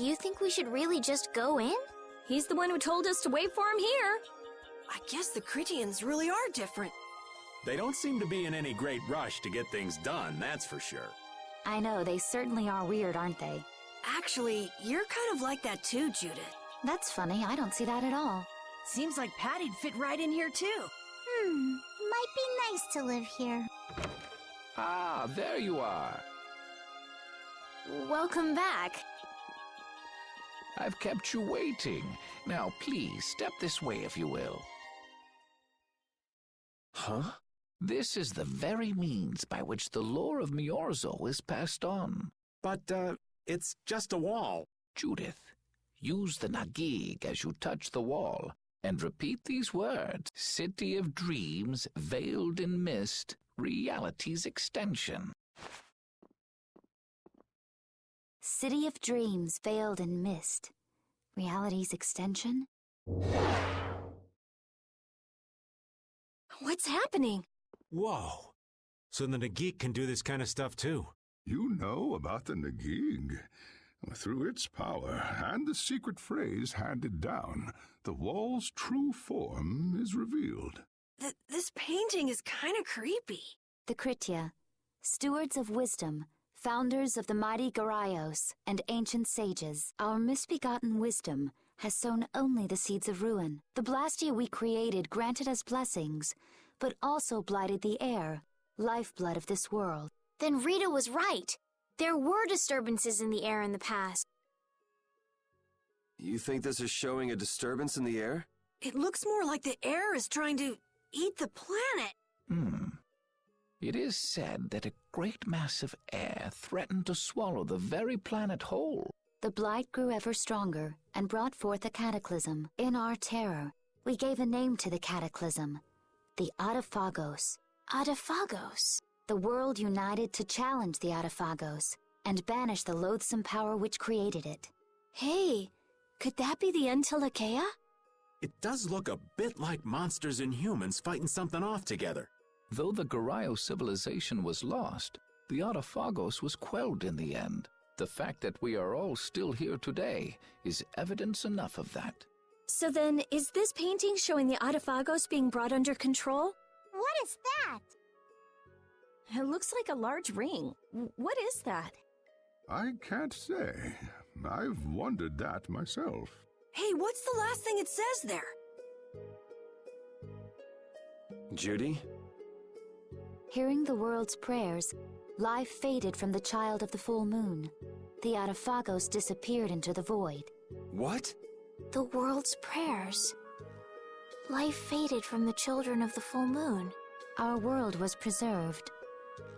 Do you think we should really just go in? He's the one who told us to wait for him here. I guess the Critians really are different. They don't seem to be in any great rush to get things done, that's for sure. I know, they certainly are weird, aren't they? Actually, you're kind of like that too, Judith. That's funny, I don't see that at all. Seems like Patty'd fit right in here too. Might be nice to live here. Ah, there you are. Welcome back. I've kept you waiting. Now, please, step this way if you will. Huh? This is the very means by which the lore of Miorzo is passed on. But, it's just a wall. Judith, use the Nagig as you touch the wall, and repeat these words. City of dreams, veiled in mist, reality's extension. City of dreams, veiled in mist. Reality's extension? What's happening? Whoa. So the Nagik can do this kind of stuff too. You know about the Nagig. Through its power and the secret phrase handed down, the wall's true form is revealed. This painting is kind of creepy. The Kritya, stewards of wisdom, founders of the mighty Garaios and ancient sages, our misbegotten wisdom has sown only the seeds of ruin. The Blastia we created granted us blessings, but also blighted the air, lifeblood of this world. Then Rita was right. There were disturbances in the air in the past. You think this is showing a disturbance in the air? It looks more like the air is trying to eat the planet. It is said that a great mass of air threatened to swallow the very planet whole. The blight grew ever stronger and brought forth a cataclysm. In our terror, we gave a name to the cataclysm, the Adaphagos. Adaphagos? The world united to challenge the Adaphagos and banish the loathsome power which created it. Hey, could that be the Entelekea? It does look a bit like monsters and humans fighting something off together. Though the Garayo civilization was lost, the Adaphagos was quelled in the end. The fact that we are all still here today is evidence enough of that. So then, is this painting showing the Adaphagos being brought under control? What is that? It looks like a large ring. What is that? I can't say. I've wondered that myself. Hey, what's the last thing it says there? Judy? Hearing the world's prayers, life faded from the child of the full moon. The Adaphagos disappeared into the void. What? The world's prayers. Life faded from the children of the full moon. Our world was preserved,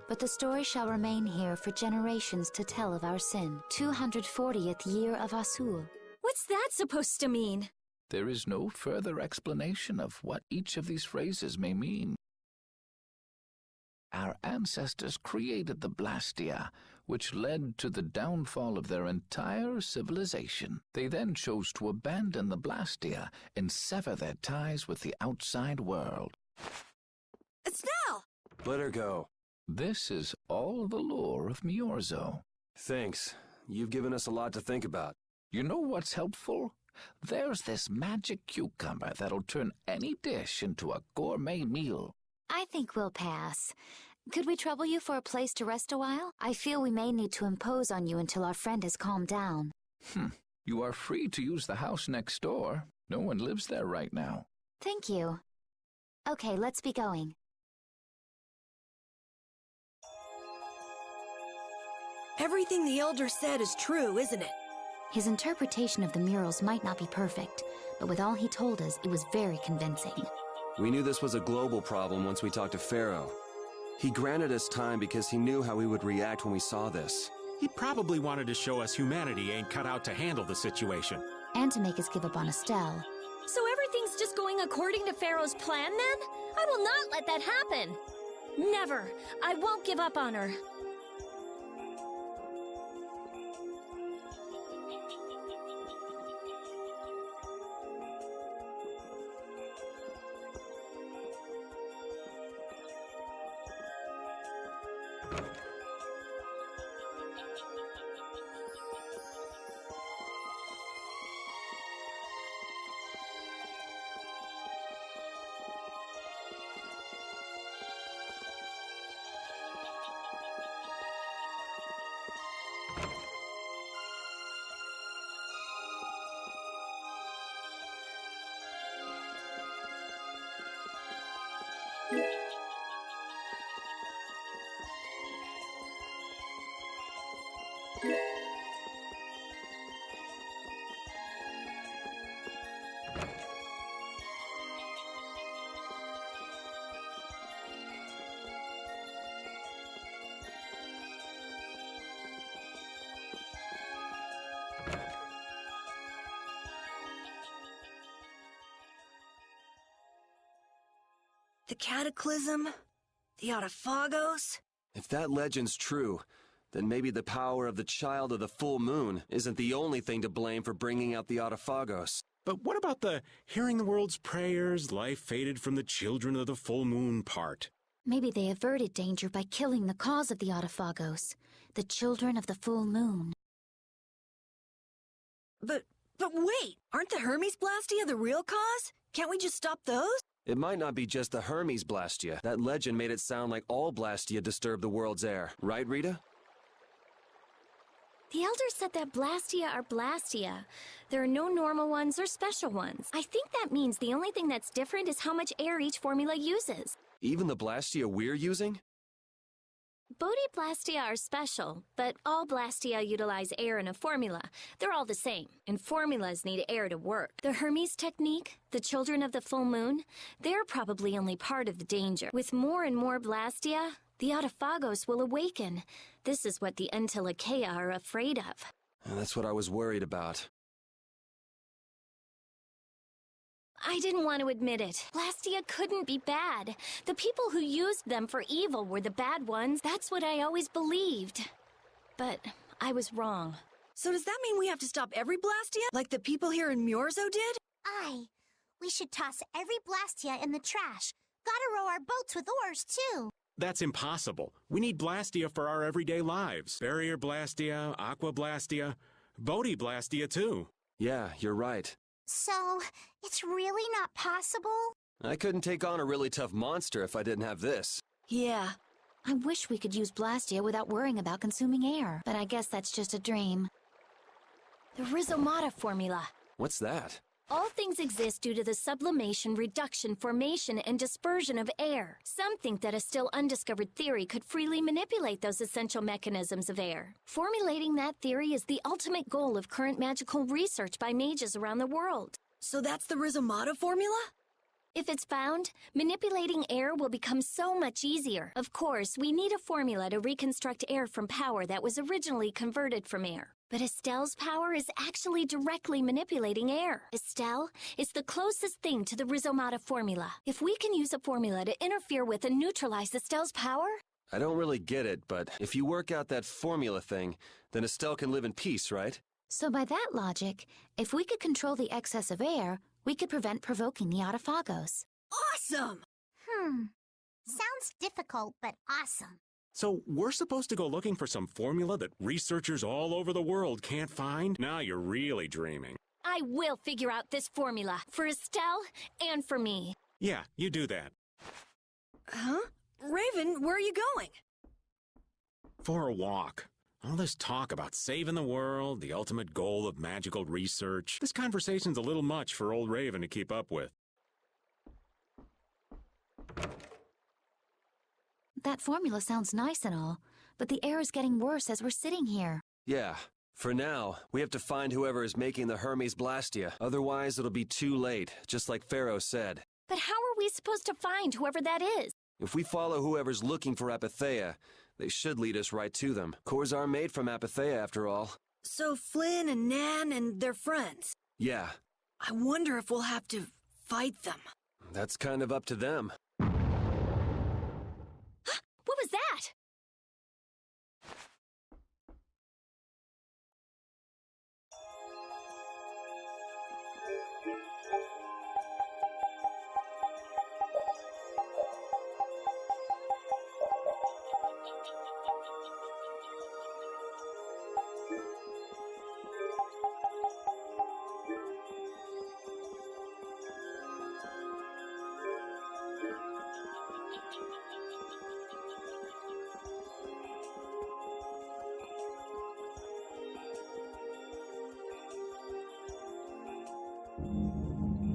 but the story shall remain here for generations to tell of our sin. 240th year of Asul. What's that supposed to mean? There is no further explanation of what each of these phrases may mean. Our ancestors created the Blastia, which led to the downfall of their entire civilization. They then chose to abandon the Blastia and sever their ties with the outside world. Estelle! Let her go. This is all the lore of Miorzo. Thanks. You've given us a lot to think about. You know what's helpful? There's this magic cucumber that'll turn any dish into a gourmet meal. I think we'll pass. Could we trouble you for a place to rest a while? I feel we may need to impose on you until our friend has calmed down. You are free to use the house next door. No one lives there right now. Thank you. Okay, let's be going. Everything the Elder said is true, isn't it? His interpretation of the murals might not be perfect, but with all he told us, it was very convincing. We knew this was a global problem once we talked to Pharaoh. He granted us time because he knew how we would react when we saw this. He probably wanted to show us humanity ain't cut out to handle the situation. And to make us give up on Estelle. So everything's just going according to Pharaoh's plan then? I will not let that happen. Never. I won't give up on her. The Cataclysm? The Autophagos? If that legend's true, then maybe the power of the Child of the Full Moon isn't the only thing to blame for bringing out the Autophagos. But what about the hearing the world's prayers, life faded from the children of the full moon part? Maybe they averted danger by killing the cause of the Autophagos, the children of the full moon. But wait! Aren't the Hermes Blastia the real cause? Can't we just stop those? It might not be just the Hermes Blastia. That legend made it sound like all Blastia disturb the world's air. Right, Rita? The Elder said that Blastia are Blastia. There are no normal ones or special ones. I think that means the only thing that's different is how much air each formula uses. Even the Blastia we're using? Bodhi Blastia are special, but all Blastia utilize air in a formula. They're all the same, and formulas need air to work. The Hermes technique, the children of the full moon, they're probably only part of the danger. With more and more Blastia, the Autophagos will awaken. This is what the Entelekea are afraid of. That's what I was worried about. I didn't want to admit it. Blastia couldn't be bad. The people who used them for evil were the bad ones. That's what I always believed. But I was wrong. So does that mean we have to stop every Blastia? Like the people here in Myorzo did? Aye. We should toss every Blastia in the trash. Gotta row our boats with oars, too. That's impossible. We need Blastia for our everyday lives. Barrier Blastia, Aqua Blastia, Bodhi Blastia, too. Yeah, you're right. So, it's really not possible? I couldn't take on a really tough monster if I didn't have this. Yeah. I wish we could use Blastia without worrying about consuming air, but I guess that's just a dream. The Rhizomata formula. What's that? All things exist due to the sublimation, reduction, formation, and dispersion of air. Some think that a still undiscovered theory could freely manipulate those essential mechanisms of air. Formulating that theory is the ultimate goal of current magical research by mages around the world. So that's the Rhizomata formula? If it's found, manipulating air will become so much easier. Of course, we need a formula to reconstruct air from power that was originally converted from air. But Estelle's power is actually directly manipulating air. Estelle is the closest thing to the Rhizomata formula. If we can use a formula to interfere with and neutralize Estelle's power... I don't really get it, but if you work out that formula thing, then Estelle can live in peace, right? So by that logic, if we could control the excess of air, we could prevent provoking the Autophagos. Awesome! Sounds difficult, but awesome. So we're supposed to go looking for some formula that researchers all over the world can't find? Now you're really dreaming. I will figure out this formula for Estelle and for me. Yeah, you do that. Huh? Raven, where are you going? For a walk. All this talk about saving the world, the ultimate goal of magical research. This conversation's a little much for old Raven to keep up with. That formula sounds nice and all, but the air is getting worse as we're sitting here. Yeah. For now, we have to find whoever is making the Hermes Blastia. Otherwise, it'll be too late, just like Pharaoh said. But how are we supposed to find whoever that is? If we follow whoever's looking for Apatheia, they should lead us right to them. Cores are made from Apatheia, after all. So Flynn and Nan and their friends. Yeah. I wonder if we'll have to fight them. That's kind of up to them. What was that?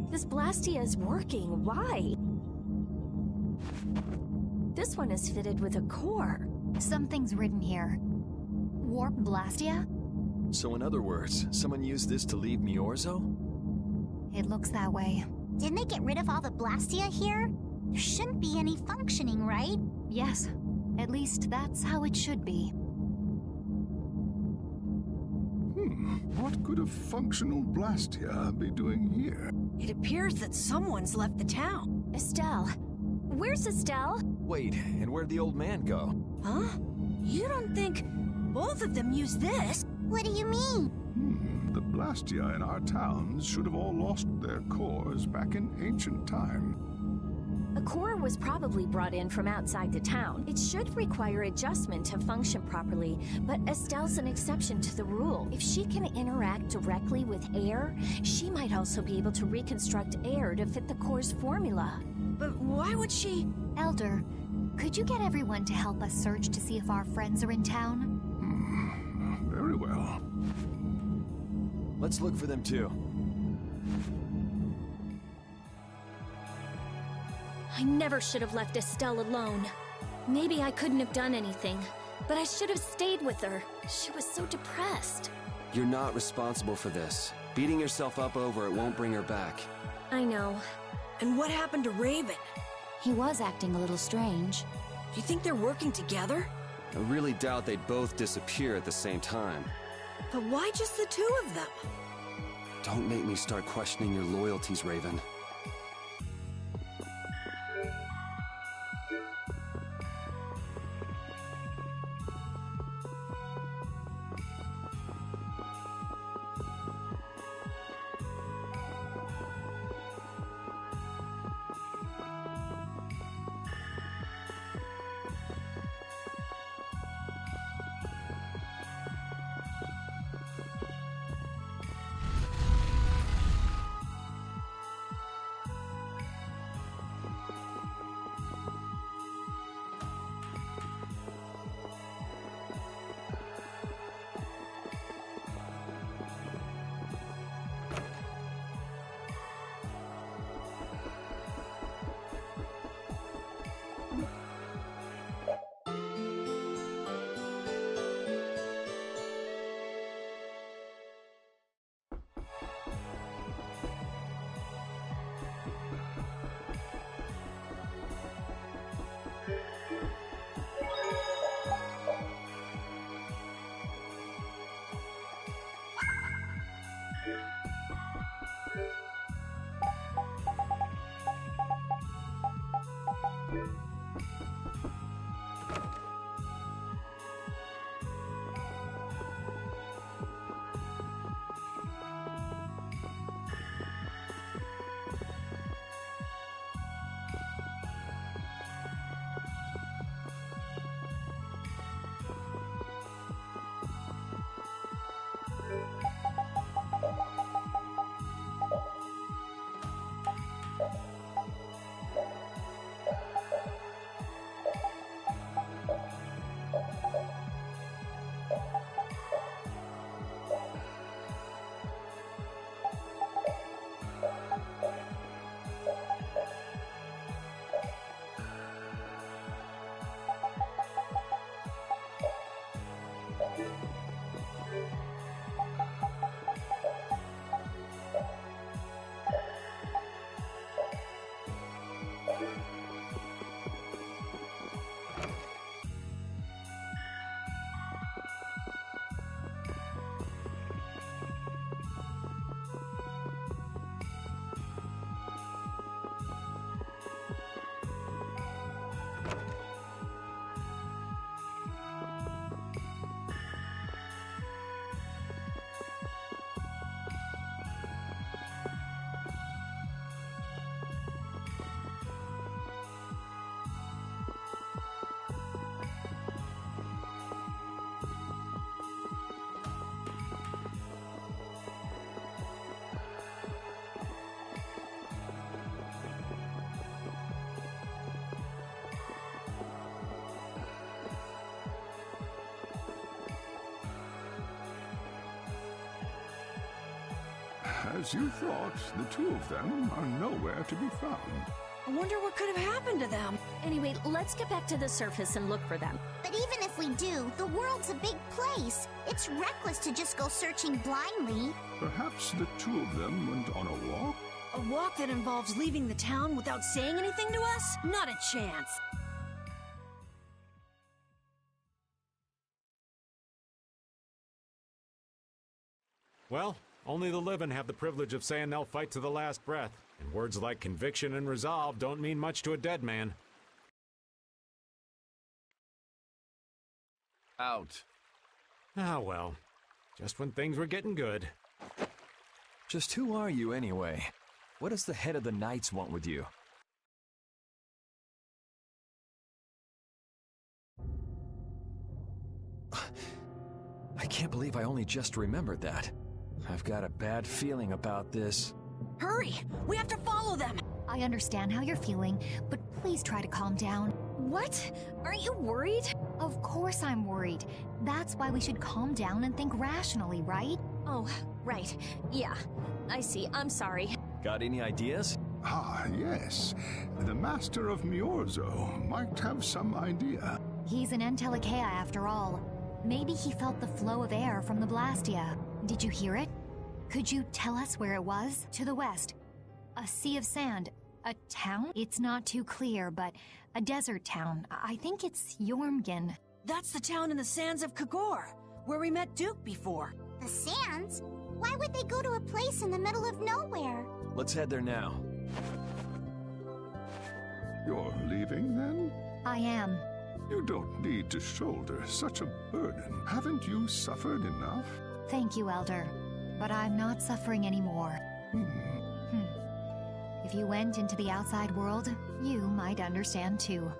This Blastia is working. Why? This one is fitted with a core. Something's written here. warp Blastia? So in other words, someone used this to leave Miorzo? It looks that way. Didn't they get rid of all the Blastia here? There shouldn't be any functioning, right? Yes. At least that's how it should be. What could a functional Blastia be doing here? It appears that someone's left the town. Estelle. Where's Estelle? Wait, and where'd the old man go? Huh? You don't think both of them used this? What do you mean? The Blastia in our towns should have all lost their cores back in ancient time. A core was probably brought in from outside the town. It should require adjustment to function properly, but Estelle's an exception to the rule. If she can interact directly with air, she might also be able to reconstruct air to fit the core's formula. But why would she? Elder, could you get everyone to help us search to see if our friends are in town? Very well. Let's look for them too. I never should have left Estelle alone. Maybe I couldn't have done anything, but I should have stayed with her. She was so depressed. You're not responsible for this. Beating yourself up over it won't bring her back. I know. And what happened to Raven? He was acting a little strange. Do you think they're working together? I really doubt they'd both disappear at the same time. But why just the two of them? Don't make me start questioning your loyalties, Raven. As you thought, the two of them are nowhere to be found. I wonder what could have happened to them. Anyway, let's get back to the surface and look for them. But even if if we do. The world's a big place. It's reckless to just go searching blindly. Perhaps the two of them went on a walk? A walk that involves leaving the town without saying anything to us? Not a chance. Well, only the living have the privilege of saying they'll fight to the last breath. And words like conviction and resolve don't mean much to a dead man. Out. Ah, well. Just when things were getting good. Just who are you anyway? What does the head of the Knights want with you? I can't believe I only just remembered that. I've got a bad feeling about this. Hurry! We have to follow them! I understand how you're feeling, but please try to calm down. What? Aren't you worried? Of course I'm worried. That's why we should calm down and think rationally, right? Oh, right. Yeah, I see. I'm sorry. Got any ideas? Ah, yes. The Master of Miorzo might have some idea. He's an Entelecea after all. Maybe he felt the flow of air from the Blastia. Did you hear it? Could you tell us where it was? To the west. A sea of sand. A town? It's not too clear, but a desert town. I think it's Jormungand. That's the town in the sands of Kagor, where we met Duke before. The sands? Why would they go to a place in the middle of nowhere? Let's head there now. You're leaving, then? I am. You don't need to shoulder such a burden. Haven't you suffered enough? Thank you, Elder. But I'm not suffering anymore. If you went into the outside world, you might understand too.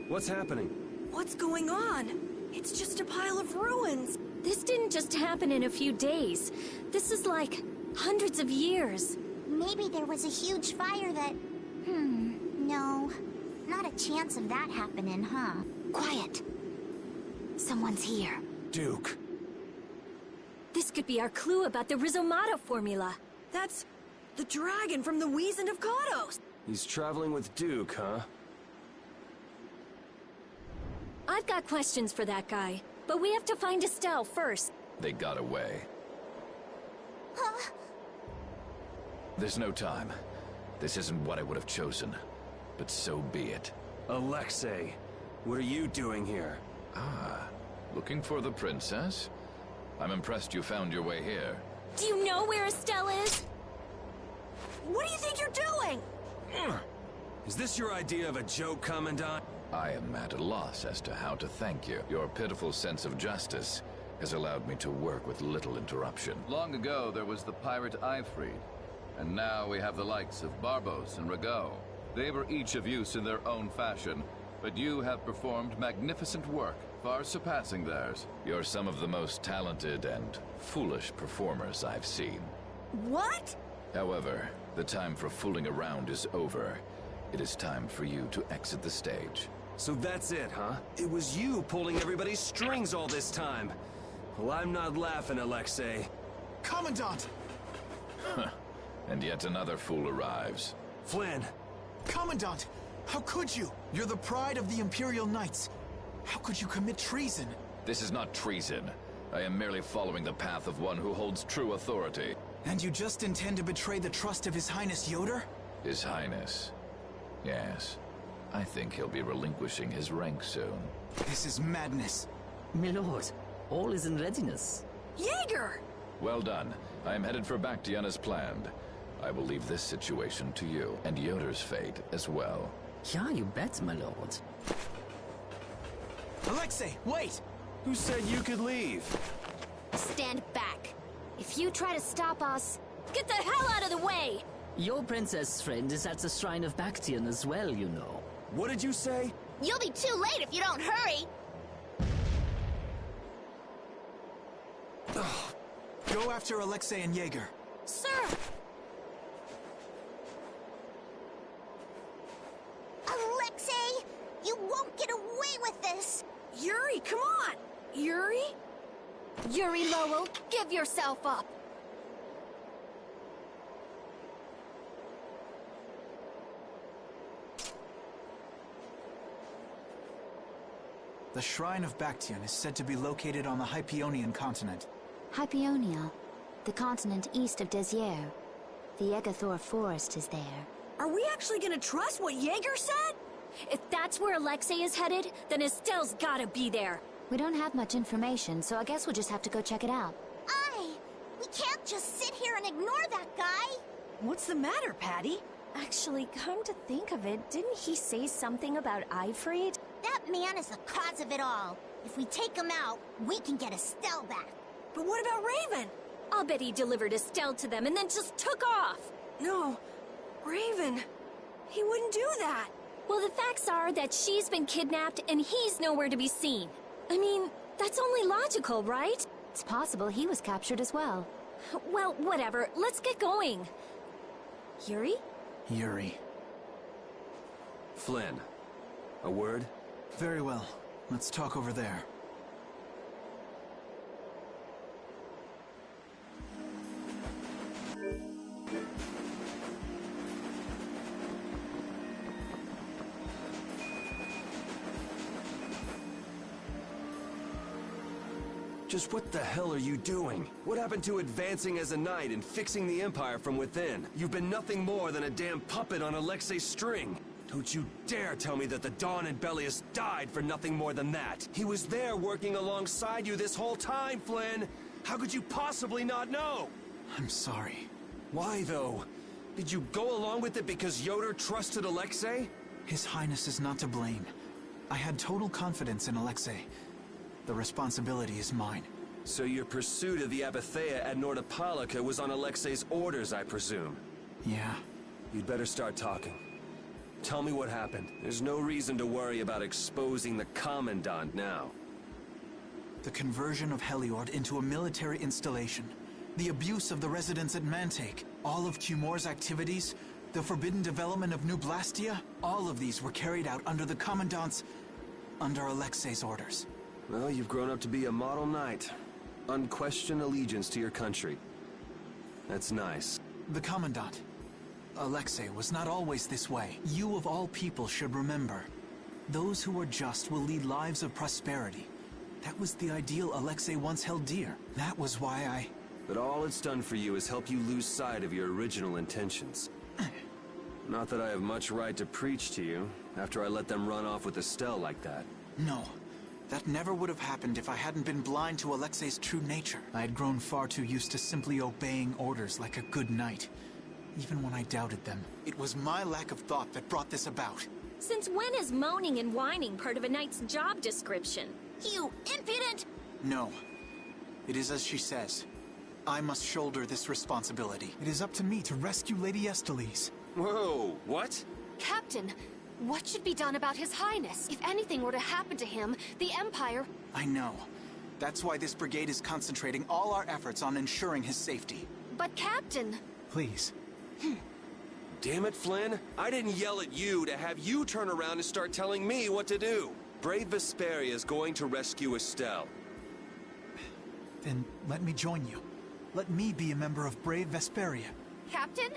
What's happening? What's going on? It's just a pile of ruins. This didn't just happen in a few days. This is like hundreds of years. Maybe there was a huge fire that... no. Not a chance of that happening, huh? Quiet. Someone's here. Duke. This could be our clue about the Rizomata formula. That's the dragon from the Wizened of Kados. He's traveling with Duke, huh? I've got questions for that guy, but we have to find Estelle first. They got away. Huh? There's no time. This isn't what I would have chosen, but so be it. Alexei, what are you doing here? Ah, looking for the princess? I'm impressed you found your way here. Do you know where Estelle is? What do you think you're doing? Is this your idea of a joke, Commandant? I am at a loss as to how to thank you. Your pitiful sense of justice has allowed me to work with little interruption. Long ago, there was the pirate Ifried, and now we have the likes of Barbos and Rago. They were each of use in their own fashion, but you have performed magnificent work, far surpassing theirs. You're some of the most talented and foolish performers I've seen. What? However, the time for fooling around is over. It is time for you to exit the stage. So that's it, huh? It was you pulling everybody's strings all this time. Well, I'm not laughing, Alexei. Commandant! And yet another fool arrives. Flynn! Commandant! How could you? You're the pride of the Imperial Knights. How could you commit treason? This is not treason. I am merely following the path of one who holds true authority. And you just intend to betray the trust of His Highness Yoder? His Highness. Yes. I think he'll be relinquishing his rank soon. This is madness. My lord, all is in readiness. Jaeger! Well done. I am headed for Bactian as planned. I will leave this situation to you, and Yoder's fate as well. Yeah, you bet, my lord. Alexei, wait! Who said you could leave? Stand back. If you try to stop us, get the hell out of the way! Your princess friend is at the Shrine of Bactian as well, you know. What did you say? You'll be too late if you don't hurry. Go after Alexei and Jaeger. Sir! Alexei, you won't get away with this. Yuri, come on! Yuri? Yuri Lowell, give yourself up! The Shrine of Bactian is said to be located on the Hypionian continent. Hypionia, the continent east of Desier. The Egathor forest is there. Are we actually gonna trust what Jaeger said? If that's where Alexei is headed, then Estelle's gotta be there. We don't have much information, so I guess we'll just have to go check it out. We can't just sit here and ignore that guy. What's the matter, Patty? Actually, come to think of it, didn't he say something about Ifried? That man is the cause of it all. If we take him out, we can get Estelle back. But what about Raven? I'll bet he delivered Estelle to them and then just took off. No, Raven. He wouldn't do that. Well, the facts are that she's been kidnapped and he's nowhere to be seen. I mean, that's only logical, right? It's possible he was captured as well. Well, whatever. Let's get going. Yuri? Yuri. Flynn. A word? Very well. Let's talk over there. Just what the hell are you doing? What happened to advancing as a knight and fixing the Empire from within? You've been nothing more than a damn puppet on Alexei's string. Don't you dare tell me that the Dawn and Bellius died for nothing more than that. He was there working alongside you this whole time, Flynn. How could you possibly not know? I'm sorry. Why, though? Did you go along with it because Yoder trusted Alexei? His Highness is not to blame. I had total confidence in Alexei. The responsibility is mine. So your pursuit of the Abathea at Nordopolica was on Alexei's orders, I presume? Yeah. You'd better start talking. Tell me what happened. There's no reason to worry about exposing the Commandant now. The conversion of Heliord into a military installation. The abuse of the residents at Mantake. All of Cumor's activities. The forbidden development of New Blastia. All of these were carried out under the Commandant's... under Alexei's orders. Well, you've grown up to be a model knight. Unquestioned allegiance to your country. That's nice. The Commandant. Alexei was not always this way. You of all people should remember. Those who are just will lead lives of prosperity. That was the ideal Alexei once held dear. That was why I... But all it's done for you is help you lose sight of your original intentions. Not that I have much right to preach to you, after I let them run off with Estelle like that. No. That never would have happened if I hadn't been blind to Alexei's true nature. I had grown far too used to simply obeying orders like a good knight. Even when I doubted them, it was my lack of thought that brought this about. Since when is moaning and whining part of a knight's job description? You impudent! No. It is as she says. I must shoulder this responsibility. It is up to me to rescue Lady Estellise. Whoa, what? Captain, what should be done about His Highness? If anything were to happen to him, the Empire... I know. That's why this brigade is concentrating all our efforts on ensuring his safety. But Captain... Please. Damn it, Flynn. I didn't yell at you to have you turn around and start telling me what to do. Brave Vesperia is going to rescue Estelle. Then let me join you. Let me be a member of Brave Vesperia. Captain?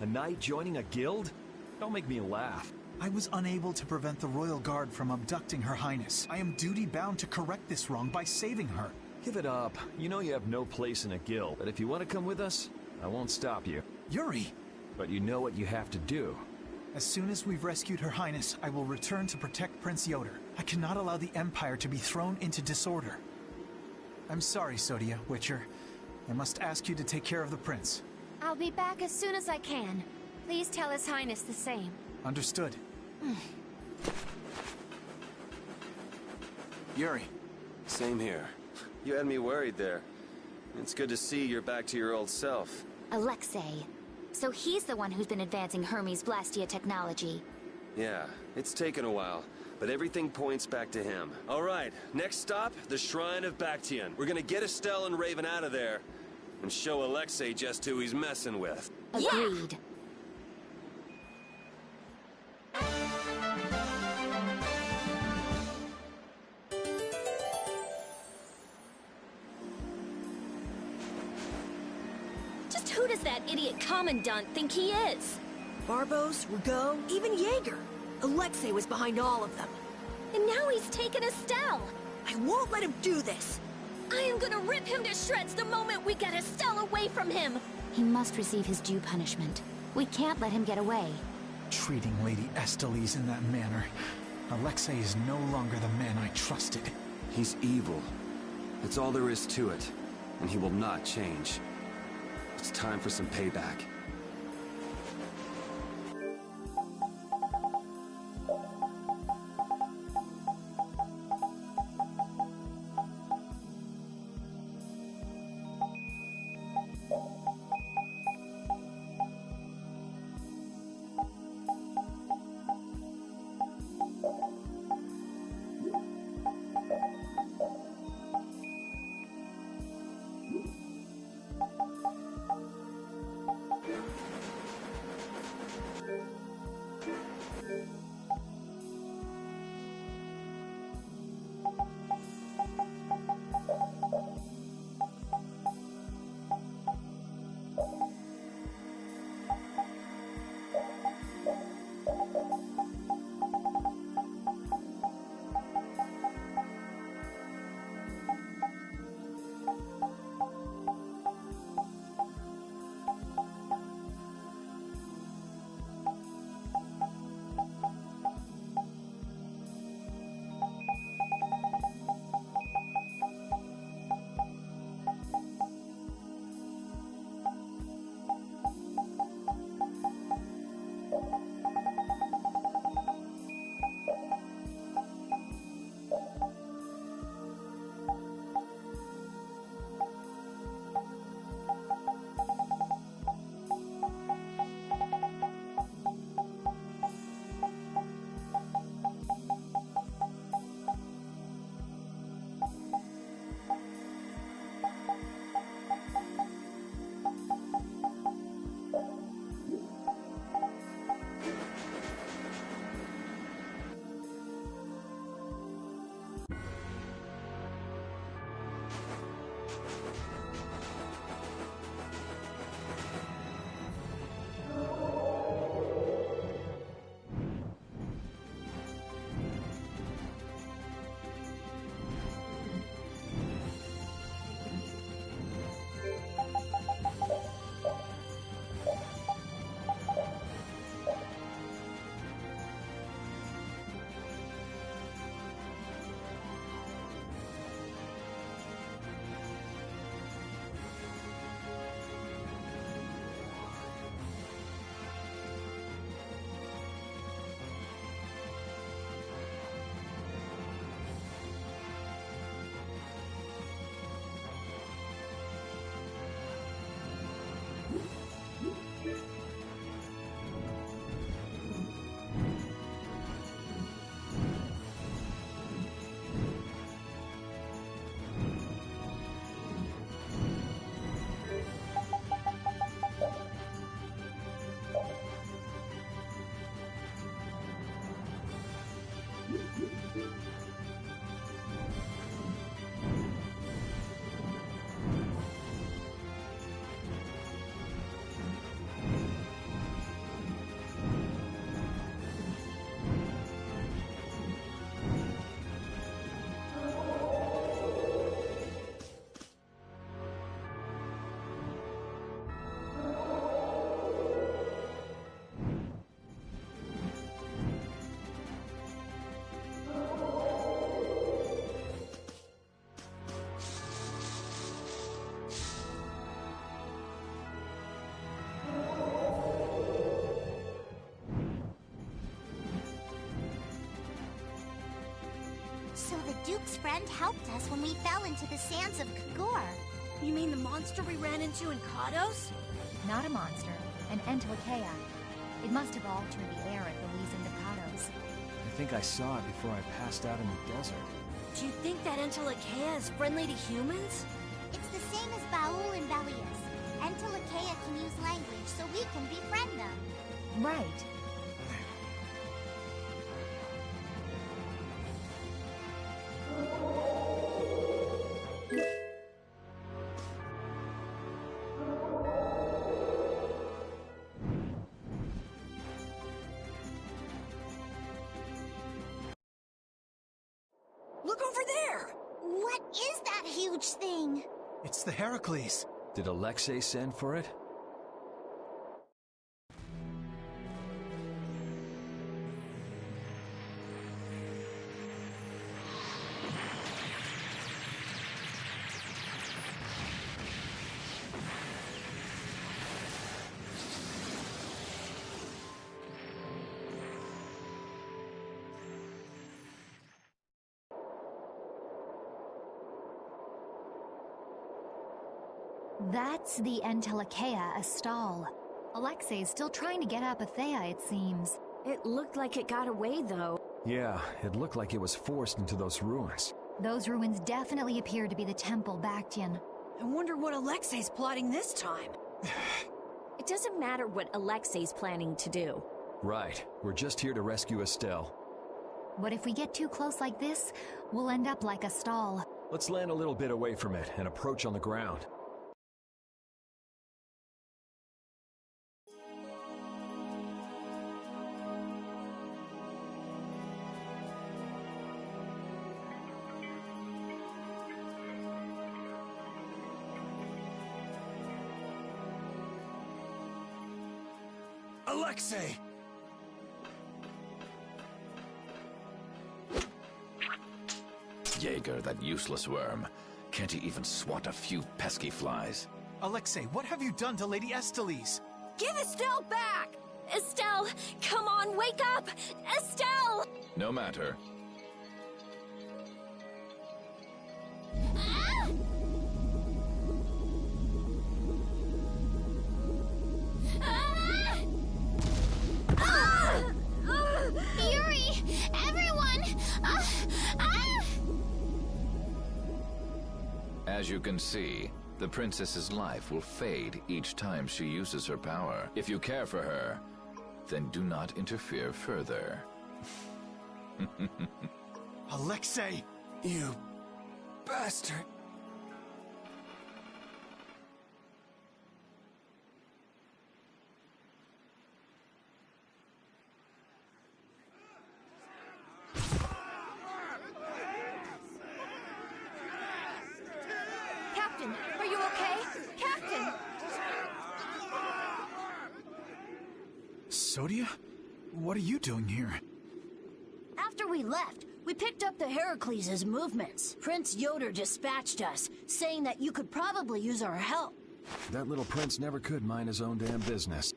A knight joining a guild? Don't make me laugh. I was unable to prevent the Royal Guard from abducting Her Highness. I am duty-bound to correct this wrong by saving her. Give it up. You know you have no place in a guild, but if you want to come with us, I won't stop you. Yuri! But you know what you have to do. As soon as we've rescued Her Highness, I will return to protect Prince Yoder. I cannot allow the Empire to be thrown into disorder. I'm sorry, Sodia, Witcher. I must ask you to take care of the prince. I'll be back as soon as I can. Please tell His Highness the same. Understood. Yuri. Same here. You had me worried there. It's good to see you're back to your old self. Alexei. So he's the one who's been advancing Hermes Blastia technology. Yeah, it's taken a while, but everything points back to him. All right, next stop, the Shrine of Bactian. We're gonna get Estelle and Raven out of there, and show Alexei just who he's messing with. Agreed. Just who does that idiot Commandant think he is? Barbos, Rigaud, even Jaeger. Alexei was behind all of them. And now he's taken Estelle! I won't let him do this! I am gonna rip him to shreds the moment we get Estelle away from him! He must receive his due punishment. We can't let him get away. Treating Lady Estellise in that manner. Alexei is no longer the man I trusted. He's evil. That's all there is to it, and he will not change. It's time for some payback. Duke's friend helped us when we fell into the sands of Kagor. You mean the monster we ran into in Kados? Not a monster, an Entelekea. It must have altered the air at Belize and Kados. I think I saw it before I passed out in the desert. Do you think that Entelekea is friendly to humans? It's the same as Baul and Belius. Entelekea can use language, so we can befriend them. Right. Look over there! What is that huge thing? It's the Heracles. Did Alexei send for it? That's the Entelekea Astal. Alexei's still trying to get Apathea, it seems. It looked like it got away, though. Yeah, it looked like it was forced into those ruins. Those ruins definitely appear to be the Temple Bactian. I wonder what Alexei's plotting this time. It doesn't matter what Alexei's planning to do. Right. We're just here to rescue Estelle. But if we get too close like this, we'll end up like Astal. Let's land a little bit away from it and approach on the ground. Alexei! Jaeger, that useless worm. Can't he even swat a few pesky flies? Alexei, what have you done to Lady Estellise? Give Estelle back! Estelle, come on, wake up! Estelle! No matter. Fury! Everyone! As you can see, the princess's life will fade each time she uses her power. If you care for her, then do not interfere further. Alexei! You bastard! Captain, are you okay? Captain! Sodia? What are you doing here? After we left, we picked up the Heracles' movements. Prince Yoder dispatched us, saying that you could probably use our help. That little prince never could mind his own damn business.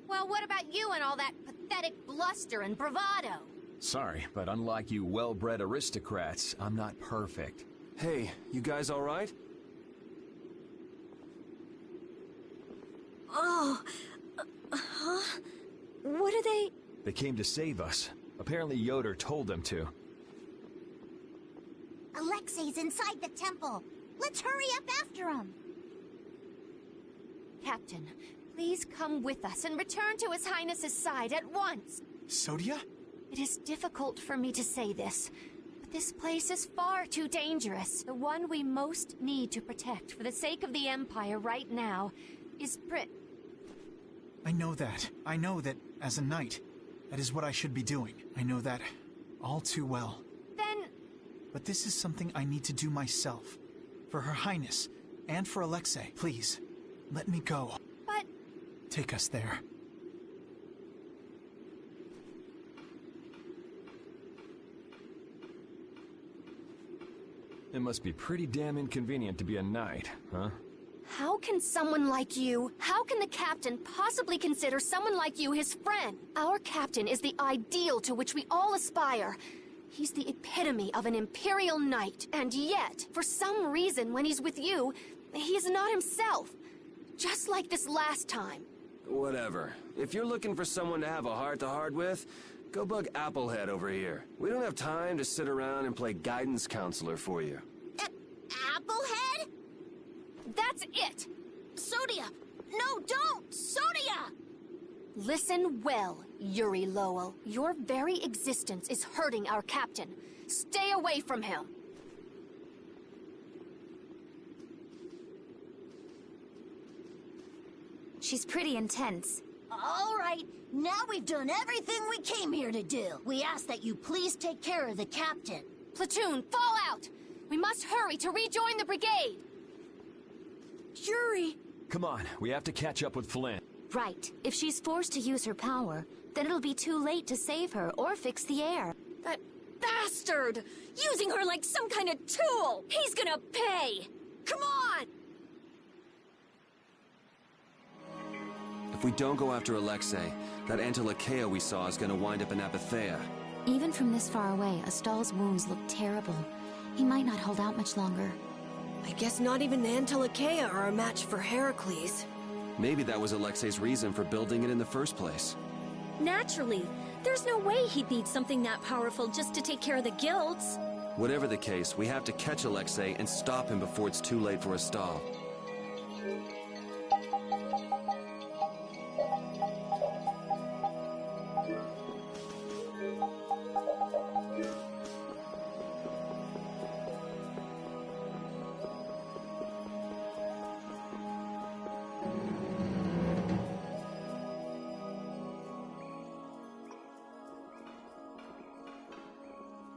Well, what about you and all that pathetic bluster and bravado? Sorry, but unlike you well-bred aristocrats, I'm not perfect. Hey, you guys alright? Oh, huh? What are they? They came to save us. Apparently Yoder told them to. Alexei's inside the temple. Let's hurry up after him. Captain, please come with us and return to His Highness's side at once. Sodia? It is difficult for me to say this, but this place is far too dangerous. The one we most need to protect for the sake of the Empire right now is I know that. I know that, as a knight, that is what I should be doing. I know that all too well. Then... But this is something I need to do myself. For Her Highness, and for Alexei. Please, let me go. But... Take us there. It must be pretty damn inconvenient to be a knight, huh? How can someone like you, how can the captain possibly consider someone like you his friend? Our captain is the ideal to which we all aspire. He's the epitome of an Imperial Knight, and yet, for some reason, when he's with you, he is not himself. Just like this last time. Whatever. If you're looking for someone to have a heart-to-heart with, go bug Applehead over here. We don't have time to sit around and play guidance counselor for you. Applehead? That's it! Sodia! No, don't! Sodia! Listen well, Yuri Lowell. Your very existence is hurting our captain. Stay away from him. She's pretty intense. All right, now we've done everything we came here to do. We ask that you please take care of the captain. Platoon, fall out! We must hurry to rejoin the brigade! Yuri! Come on, we have to catch up with Flynn. Right. If she's forced to use her power, then it'll be too late to save her or fix the air. That bastard! Using her like some kind of tool! He's gonna pay! Come on! If we don't go after Alexei, that Antilakea we saw is gonna wind up in Apatheia. Even from this far away, Astal's wounds look terrible. He might not hold out much longer. I guess not even the Antilakea are a match for Heracles. Maybe that was Alexei's reason for building it in the first place. Naturally. There's no way he'd need something that powerful just to take care of the guilds. Whatever the case, we have to catch Alexei and stop him before it's too late for Astal.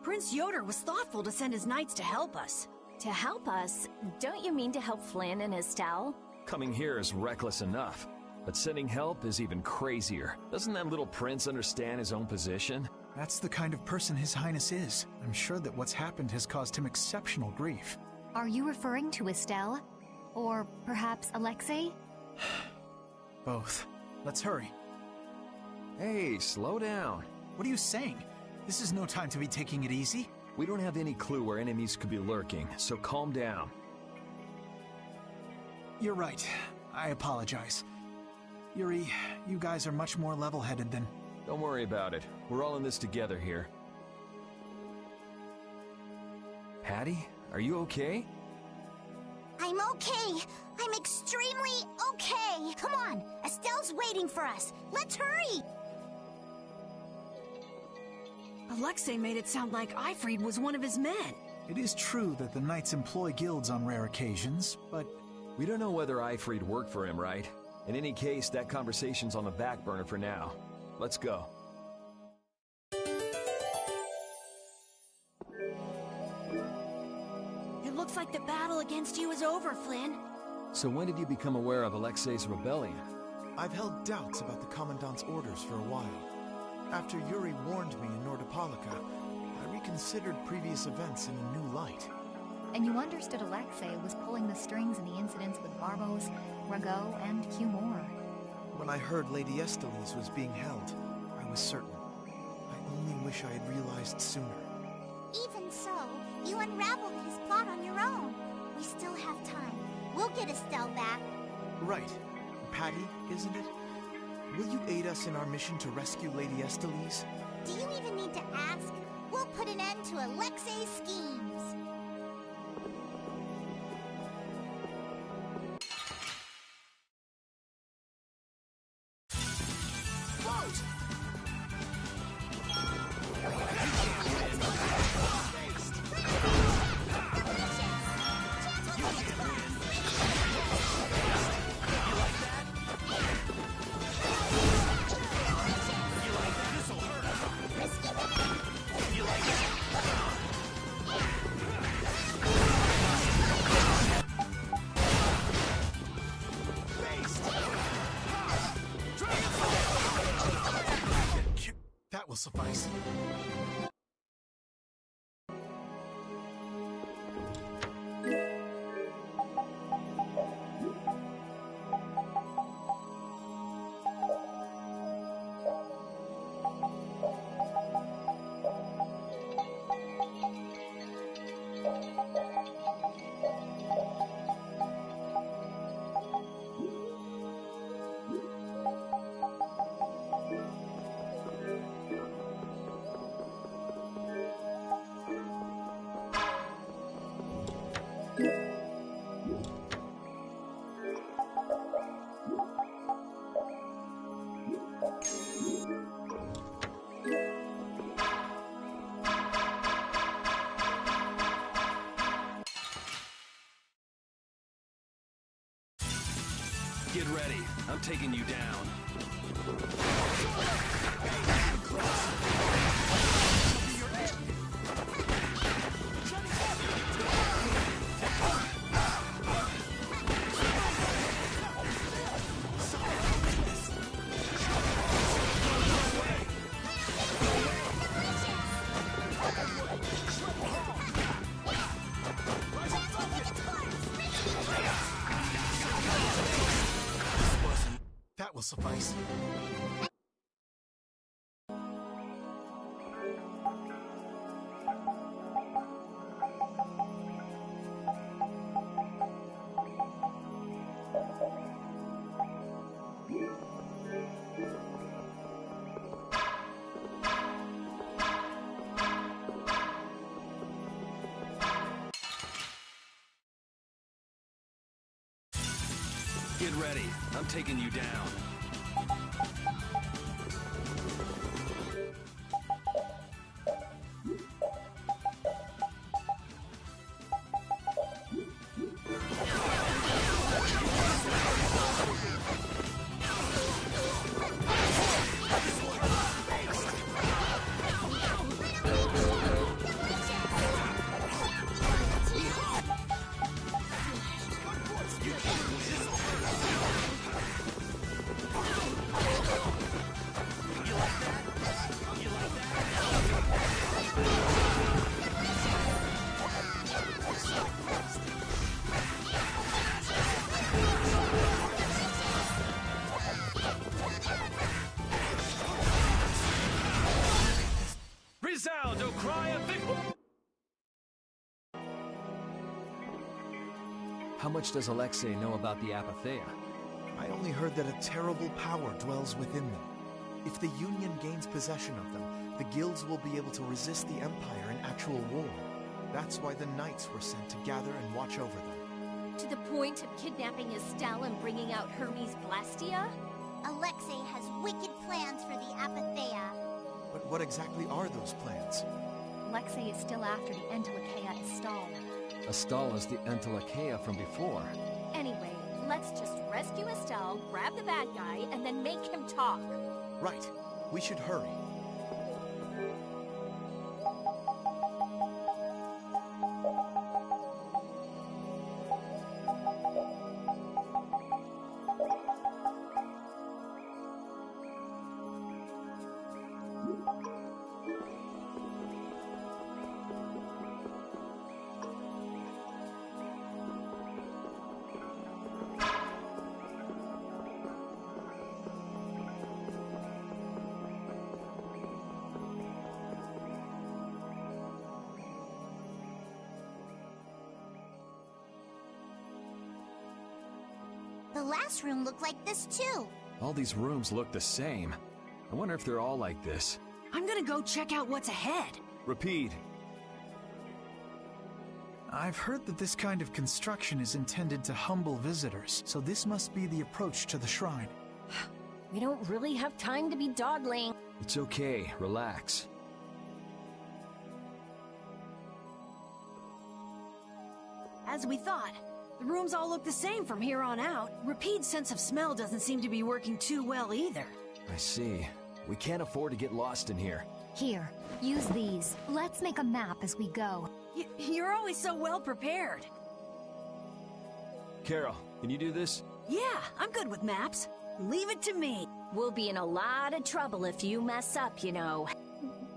Prince Yoder was thoughtful to send his knights to help us. To help us? Don't you mean to help Flynn and Astal? Coming here is reckless enough, but sending help is even crazier. Doesn't that little prince understand his own position? That's the kind of person His Highness is. I'm sure that what's happened has caused him exceptional grief. Are you referring to Estelle? Or perhaps Alexei? Both. Let's hurry. Hey, slow down. What are you saying? This is no time to be taking it easy. We don't have any clue where enemies could be lurking, so calm down. You're right. I apologize. Yuri, you guys are much more level-headed than... Don't worry about it. We're all in this together here. Hattie, are you okay? I'm okay. I'm extremely okay. Come on, Estelle's waiting for us. Let's hurry! Alexei made it sound like Ifrid was one of his men. It is true that the knights employ guilds on rare occasions, but... We don't know whether Ifrid worked for him, right? In any case, that conversation's on the back burner for now. Let's go. It looks like the battle against you is over, Flynn. So when did you become aware of Alexei's rebellion? I've held doubts about the Commandant's orders for a while. After Yuri warned me in Nordopolica, I reconsidered previous events in a new light. And you understood Alexei was pulling the strings in the incidents with Barbos, Rago, and Cumor. When I heard Lady Estellise was being held, I was certain. I only wish I had realized sooner. Even so, you unraveled his plot on your own. We still have time. We'll get Estelle back. Right. Patty, isn't it? Will you aid us in our mission to rescue Lady Estellise? Do you even need to ask? We'll put an end to Alexei's schemes. Get ready. I'm taking you down. That will suffice. Get ready. I'm taking you down. Resound, O cry of victory! How much does Alexei know about the Apatheia? I only heard that a terrible power dwells within them. If the Union gains possession of them, the guilds will be able to resist the Empire in actual war. That's why the Knights were sent to gather and watch over them. To the point of kidnapping Estelle and bringing out Hermes Blastia? Alexei has wicked plans for the Apatheia. But what exactly are those plans? Alexei is still after the Entelikeia Estelle. Estelle is the Entelikeia from before. Anyway, let's just rescue Estelle, grab the bad guy, and then make him talk. Right. We should hurry. The last room looked like this too. All these rooms look the same. I wonder if they're all like this. I'm gonna go check out what's ahead. Repeat. I've heard that this kind of construction is intended to humble visitors, so this must be the approach to the shrine. We don't really have time to be dawdling. It's okay. Relax. As we thought. The rooms all look the same from here on out. Rapide's sense of smell doesn't seem to be working too well either. I see. We can't afford to get lost in here. Here, use these. Let's make a map as we go. You're always so well prepared. Carol, can you do this? Yeah, I'm good with maps. Leave it to me. We'll be in a lot of trouble if you mess up, you know.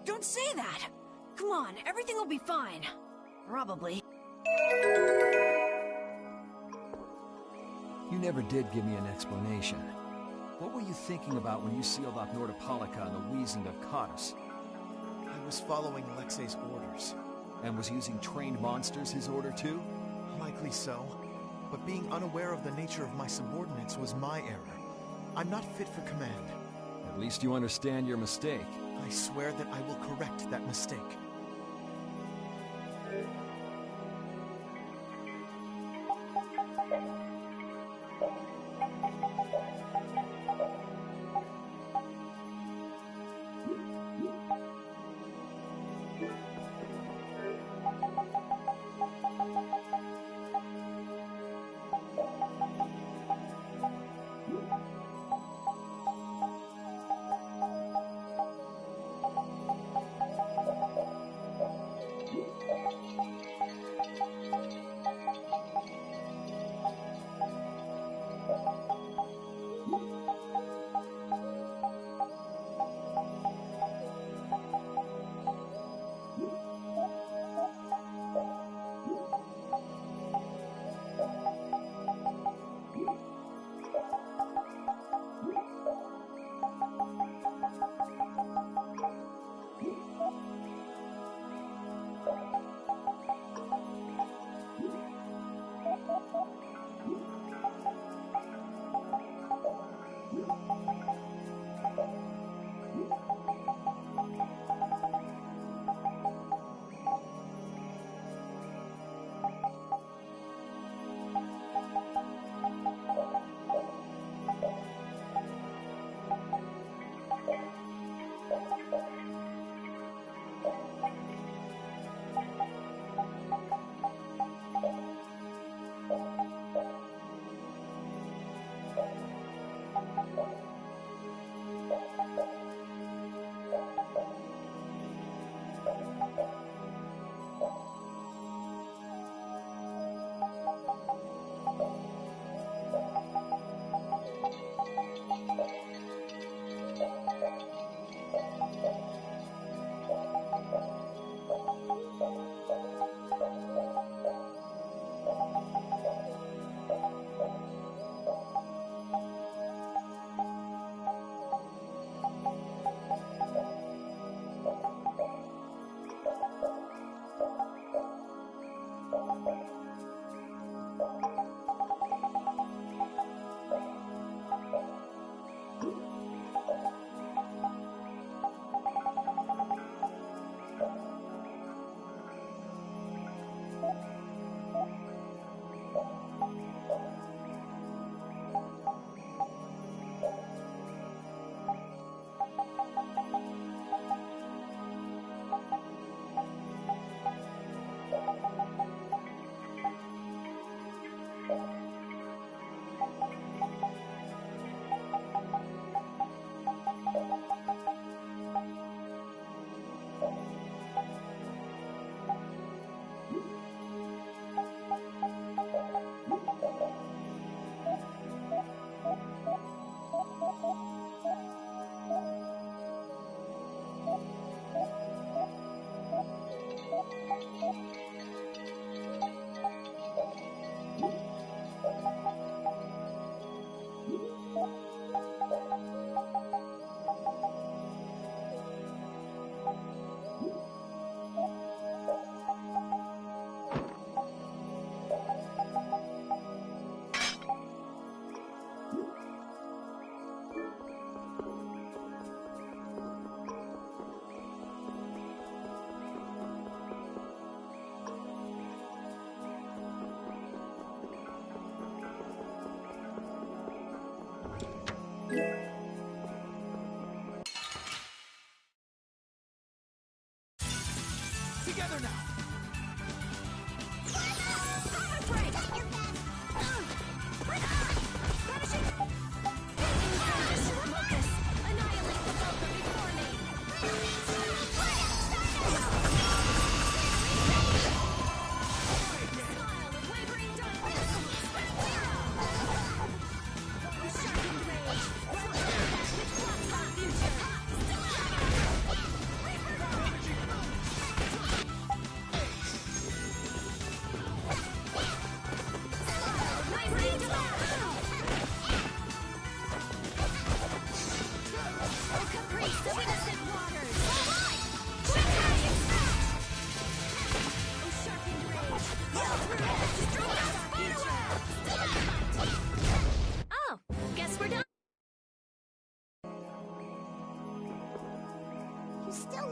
Don't say that. Come on, everything will be fine. Probably. You never did give me an explanation. What were you thinking about when you sealed off Nordopolica and the Wiesent of Cottus? I was following Alexei's orders. And was using trained monsters his order too? Likely so. But being unaware of the nature of my subordinates was my error. I'm not fit for command. At least you understand your mistake. I swear that I will correct that mistake.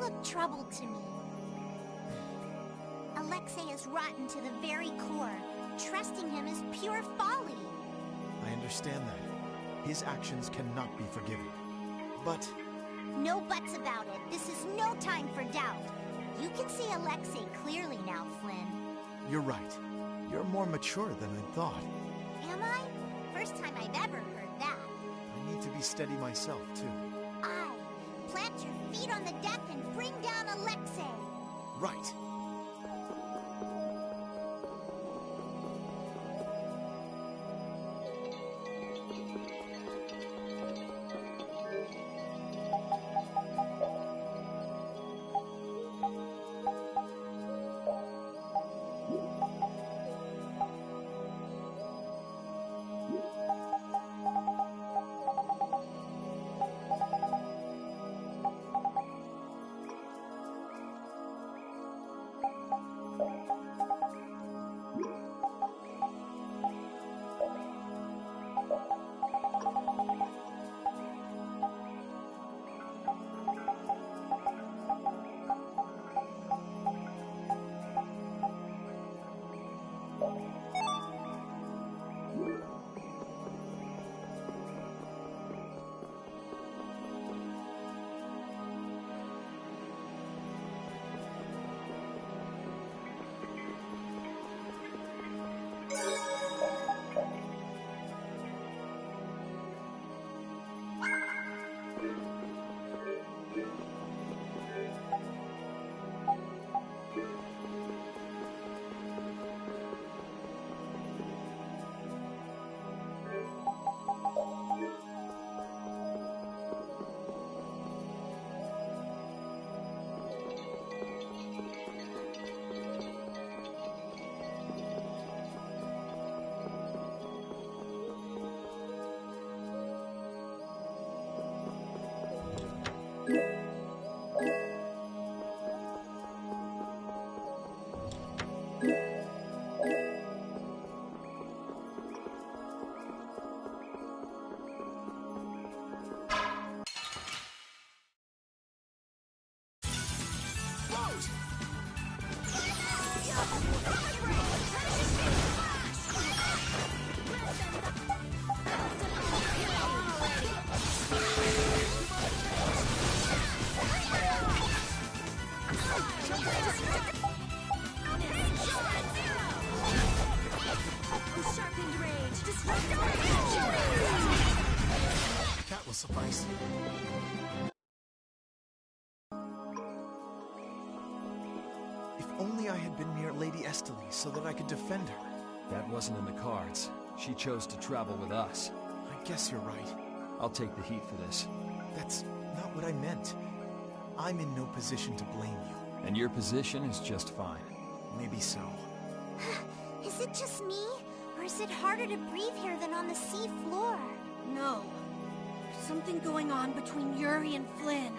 look troubled to me. Alexei is rotten to the very core. Trusting him is pure folly. I understand that. His actions cannot be forgiven. But... No buts about it. This is no time for doubt. You can see Alexei clearly now, Flynn. You're right. You're more mature than I thought. Am I? First time I've ever heard that. I need to be steady myself, too. Aye. Plant your feet on the deck and bring down Alexei. Right. That will suffice. If only I had been near Lady Esteli so that I could defend her. That wasn't in the cards. She chose to travel with us. I guess you're right. I'll take the heat for this. That's not what I meant. I'm in no position to blame you. And your position is just fine. Maybe so. Is it just me? Or is it harder to breathe here than on the sea floor? No. There's something going on between Yuri and Flynn.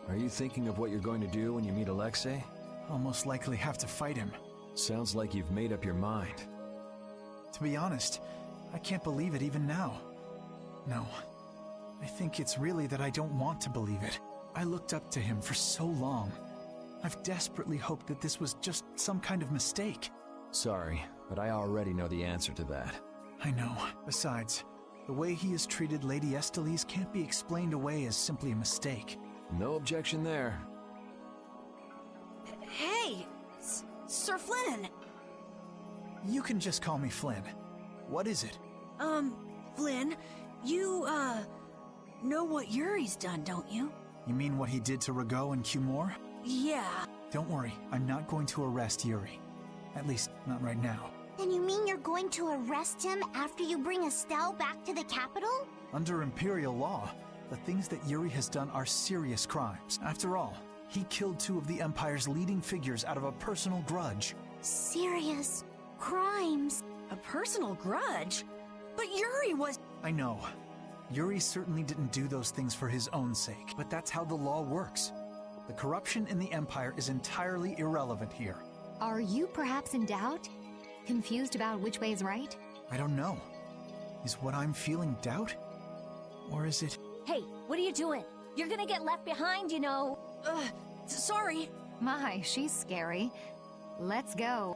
Are you thinking of what you're going to do when you meet Alexei? I'll most likely have to fight him. Sounds like you've made up your mind. To be honest, I can't believe it even now. No, I think it's really that I don't want to believe it. I looked up to him for so long. I've desperately hoped that this was just some kind of mistake. Sorry, but I already know the answer to that. I know. Besides, the way he has treated Lady Estellise can't be explained away as simply a mistake. No objection there. Hey! Sir Flynn! You can just call me Flynn. What is it? Flynn, you, know what Yuri's done, don't you? You mean what he did to Rago and Cumore? Yeah. Don't worry, I'm not going to arrest Yuri. At least, not right now. Then you mean you're going to arrest him after you bring Estelle back to the capital? Under Imperial law, the things that Yuri has done are serious crimes. After all, he killed two of the Empire's leading figures out of a personal grudge. Serious crimes? A personal grudge? But Yuri was... I know. Yuri certainly didn't do those things for his own sake, but that's how the law works. The corruption in the Empire is entirely irrelevant here. Are you perhaps in doubt? Confused about which way is right? I don't know. Is what I'm feeling doubt? Or is it... Hey, what are you doing? You're gonna get left behind, you know. Sorry. My, she's scary. Let's go.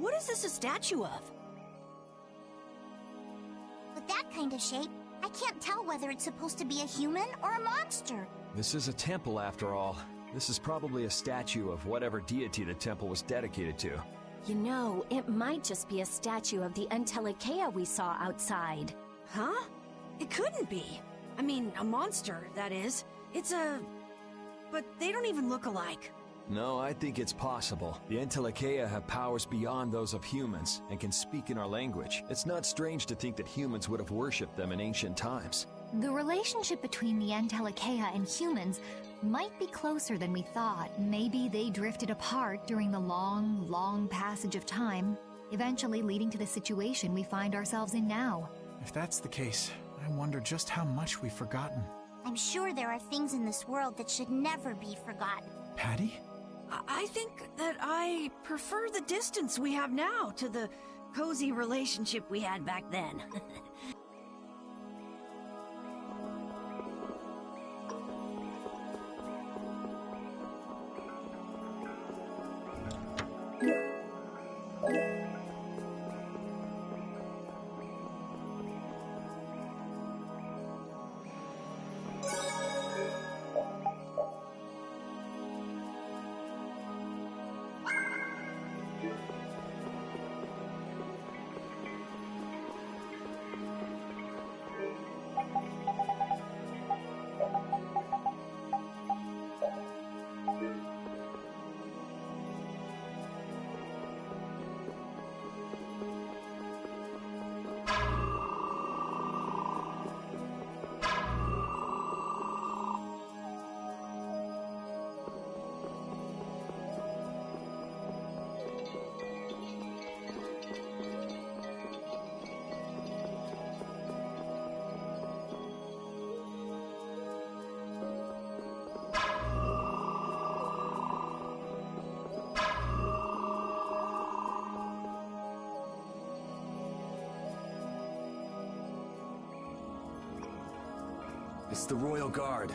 What is this a statue of? With that kind of shape, I can't tell whether it's supposed to be a human or a monster. This is a temple, after all. This is probably a statue of whatever deity the temple was dedicated to. You know, it might just be a statue of the Entelekea we saw outside. Huh? It couldn't be. I mean, a monster, that is. It's a... But they don't even look alike. No, I think it's possible. The Entelekea have powers beyond those of humans and can speak in our language. It's not strange to think that humans would have worshipped them in ancient times. The relationship between the Entelekea and humans might be closer than we thought. Maybe they drifted apart during the long, long passage of time, eventually leading to the situation we find ourselves in now. If that's the case, I wonder just how much we've forgotten. I'm sure there are things in this world that should never be forgotten. Patty? I think that I prefer the distance we have now to the cozy relationship we had back then. It's the Royal Guard.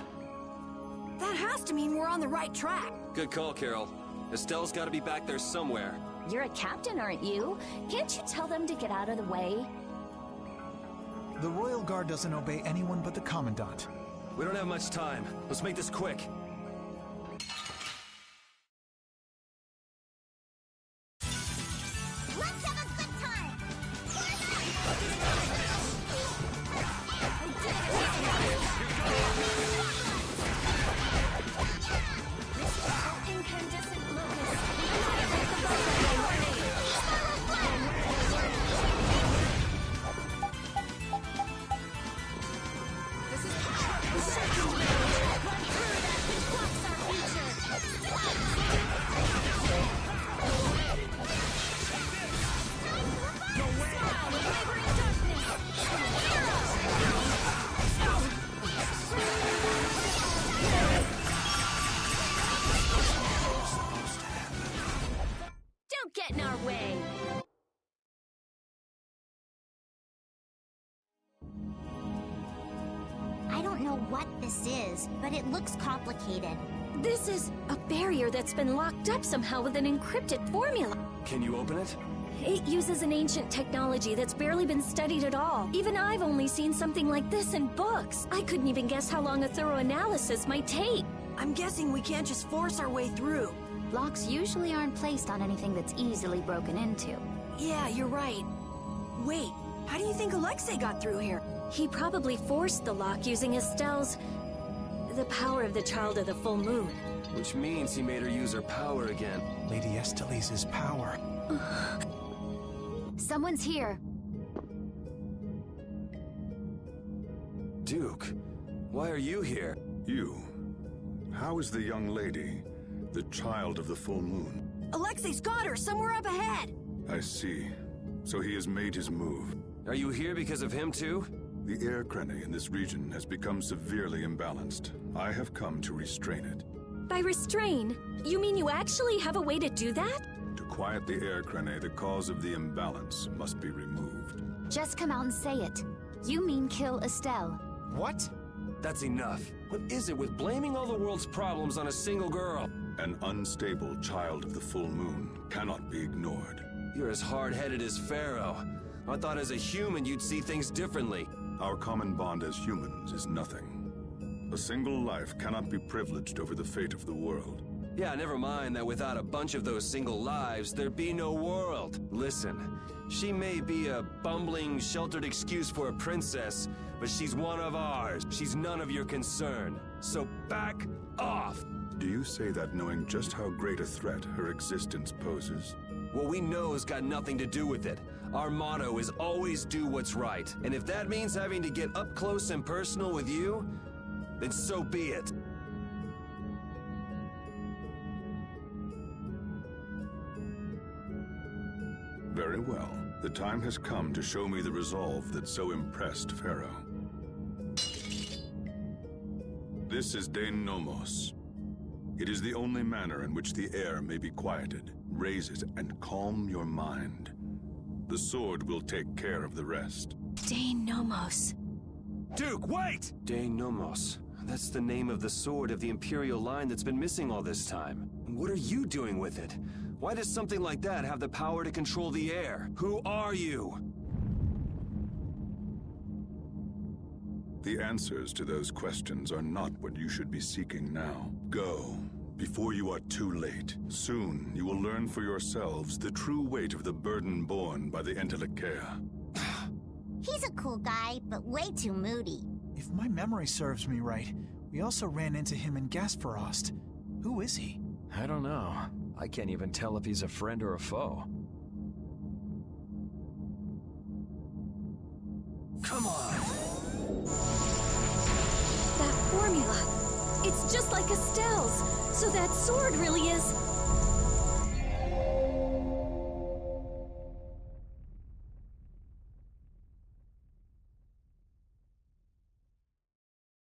That has to mean we're on the right track. Good call, Carol. Estelle's gotta be back there somewhere. You're a captain, aren't you? Can't you tell them to get out of the way? The Royal Guard doesn't obey anyone but the Commandant. We don't have much time. Let's make this quick. Let's have a good time! Incandescent locust. This is the second wave. Run through that which blocks our future. Don't get in our way. I don't know what this is, but it looks complicated. This is a barrier that's been locked up somehow with an encrypted formula. Can you open it? It uses an ancient technology that's barely been studied at all. Even I've only seen something like this in books. I couldn't even guess how long a thorough analysis might take. I'm guessing we can't just force our way through. Locks usually aren't placed on anything that's easily broken into. Yeah, you're right. Wait, how do you think Alexei got through here? He probably forced the lock using Estelle's... the power of the Child of the Full Moon. Which means he made her use her power again. Lady Estelle's power. Someone's here. Duke, why are you here? You. How is the young lady? The Child of the Full Moon? Alexei's got her somewhere up ahead! I see. So he has made his move. Are you here because of him too? The air crene in this region has become severely imbalanced. I have come to restrain it. By restrain, you mean you actually have a way to do that? To quiet the air crene, the cause of the imbalance must be removed. Just come out and say it. You mean kill Estelle. What? That's enough. What is it with blaming all the world's problems on a single girl? An unstable Child of the Full Moon cannot be ignored. You're as hard-headed as Pharaoh. I thought as a human you'd see things differently. Our common bond as humans is nothing. A single life cannot be privileged over the fate of the world. Yeah, never mind that without a bunch of those single lives, there'd be no world. Listen, she may be a bumbling, sheltered excuse for a princess, but she's one of ours. She's none of your concern. So back off! Do you say that knowing just how great a threat her existence poses? What we know's got nothing to do with it. Our motto is always do what's right. And if that means having to get up close and personal with you, then so be it. Very well. The time has come to show me the resolve that so impressed Pharaoh. This is Dane Nomos. It is the only manner in which the air may be quieted. Raise it and calm your mind. The sword will take care of the rest. Dane Nomos. Duke, wait! Dane Nomos. That's the name of the sword of the Imperial line that's been missing all this time. What are you doing with it? Why does something like that have the power to control the air? Who are you? The answers to those questions are not what you should be seeking now. Go, before you are too late. Soon, you will learn for yourselves the true weight of the burden borne by the Entelekea. He's a cool guy, but way too moody. If my memory serves me right, we also ran into him in Gasperost. Who is he? I don't know. I can't even tell if he's a friend or a foe. Come on! That formula! It's just like Estelle's! So that sword really is...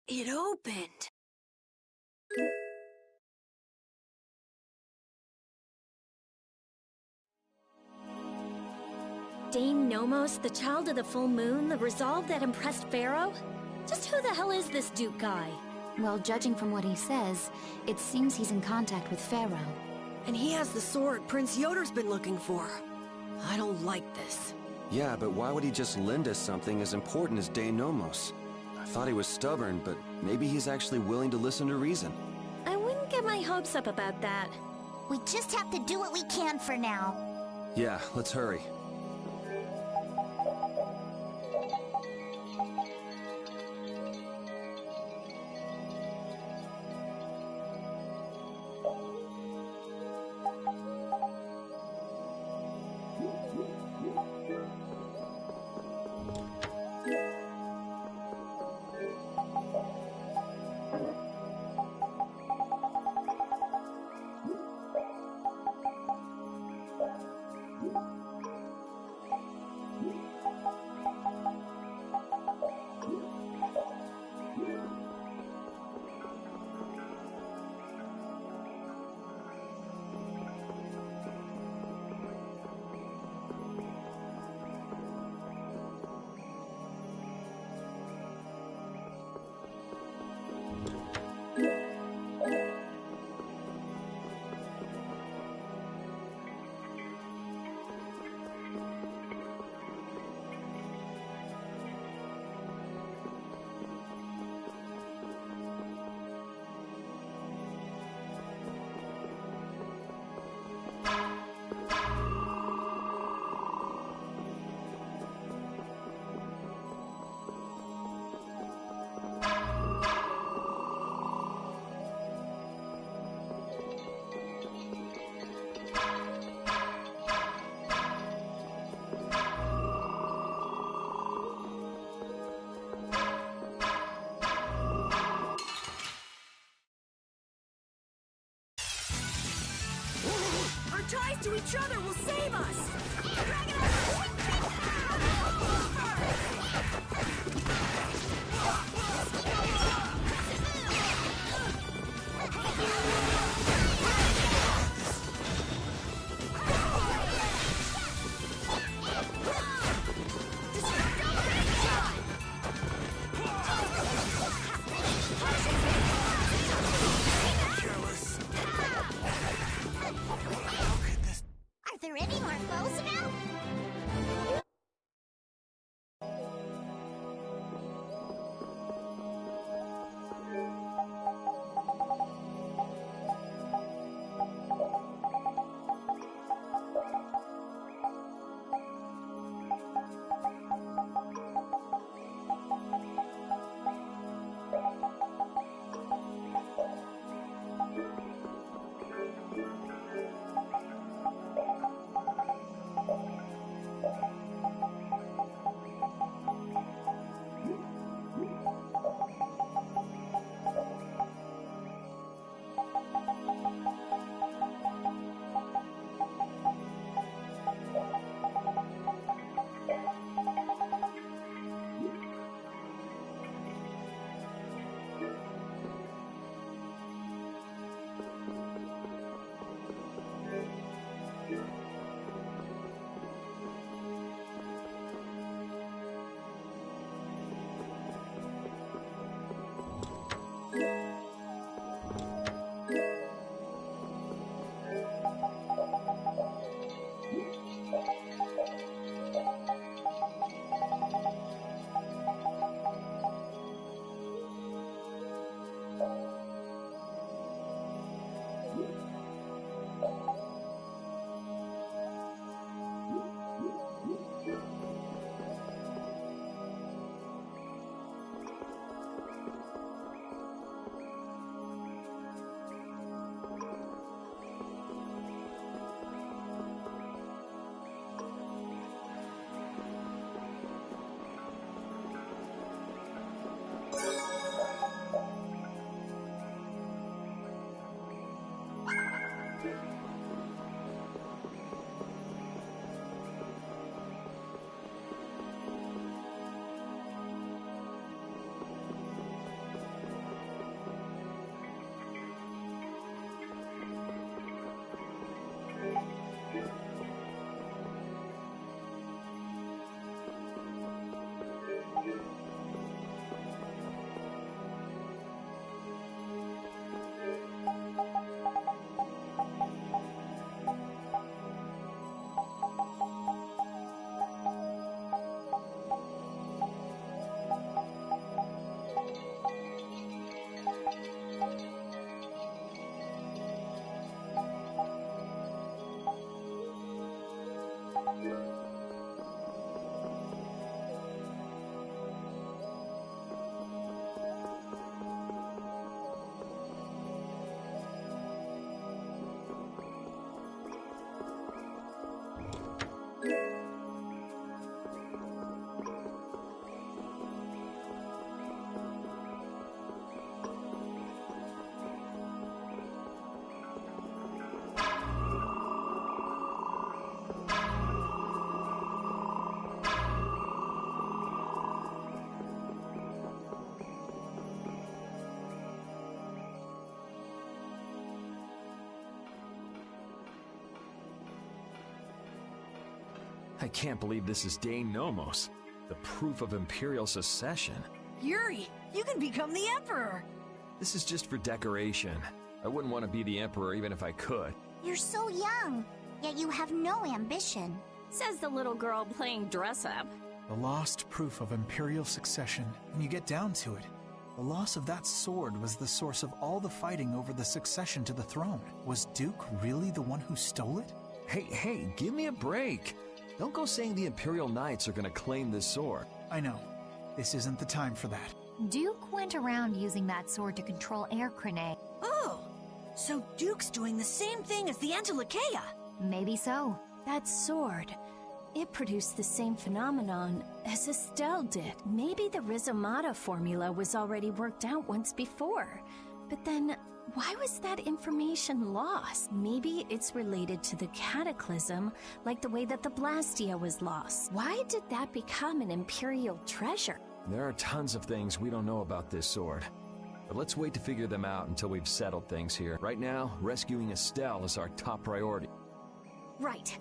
It opened! Dane Nomos, the child of the full moon, the resolve that impressed Pharaoh? Just who the hell is this Duke guy? Well, judging from what he says, it seems he's in contact with Pharaoh. And he has the sword Prince Yoder's been looking for. I don't like this. Yeah, but why would he just lend us something as important as Dane Nomos? I thought he was stubborn, but maybe he's actually willing to listen to reason. I wouldn't get my hopes up about that. We just have to do what we can for now. Yeah, let's hurry. Our ties to each other will save us! Are there any more foes I can't believe this is Dane Nomos, the proof of Imperial secession. Yuri, you can become the Emperor! This is just for decoration. I wouldn't want to be the Emperor even if I could. You're so young, yet you have no ambition. Says the little girl playing dress-up. The lost proof of Imperial succession. When you get down to it, the loss of that sword was the source of all the fighting over the succession to the throne. Was Duke really the one who stole it? Hey, give me a break. Don't go saying the Imperial Knights are gonna claim this sword. I know. This isn't the time for that. Duke went around using that sword to control air grenade. Oh! So Duke's doing the same thing as the Antilocheia! Maybe so. That sword, it produced the same phenomenon as Estelle did. Maybe the Rizomata formula was already worked out once before. But then, why was that information lost? Maybe it's related to the Cataclysm, like the way that the Blastia was lost. Why did that become an Imperial treasure? There are tons of things we don't know about this sword. But let's wait to figure them out until we've settled things here. Right now, rescuing Estelle is our top priority. Right.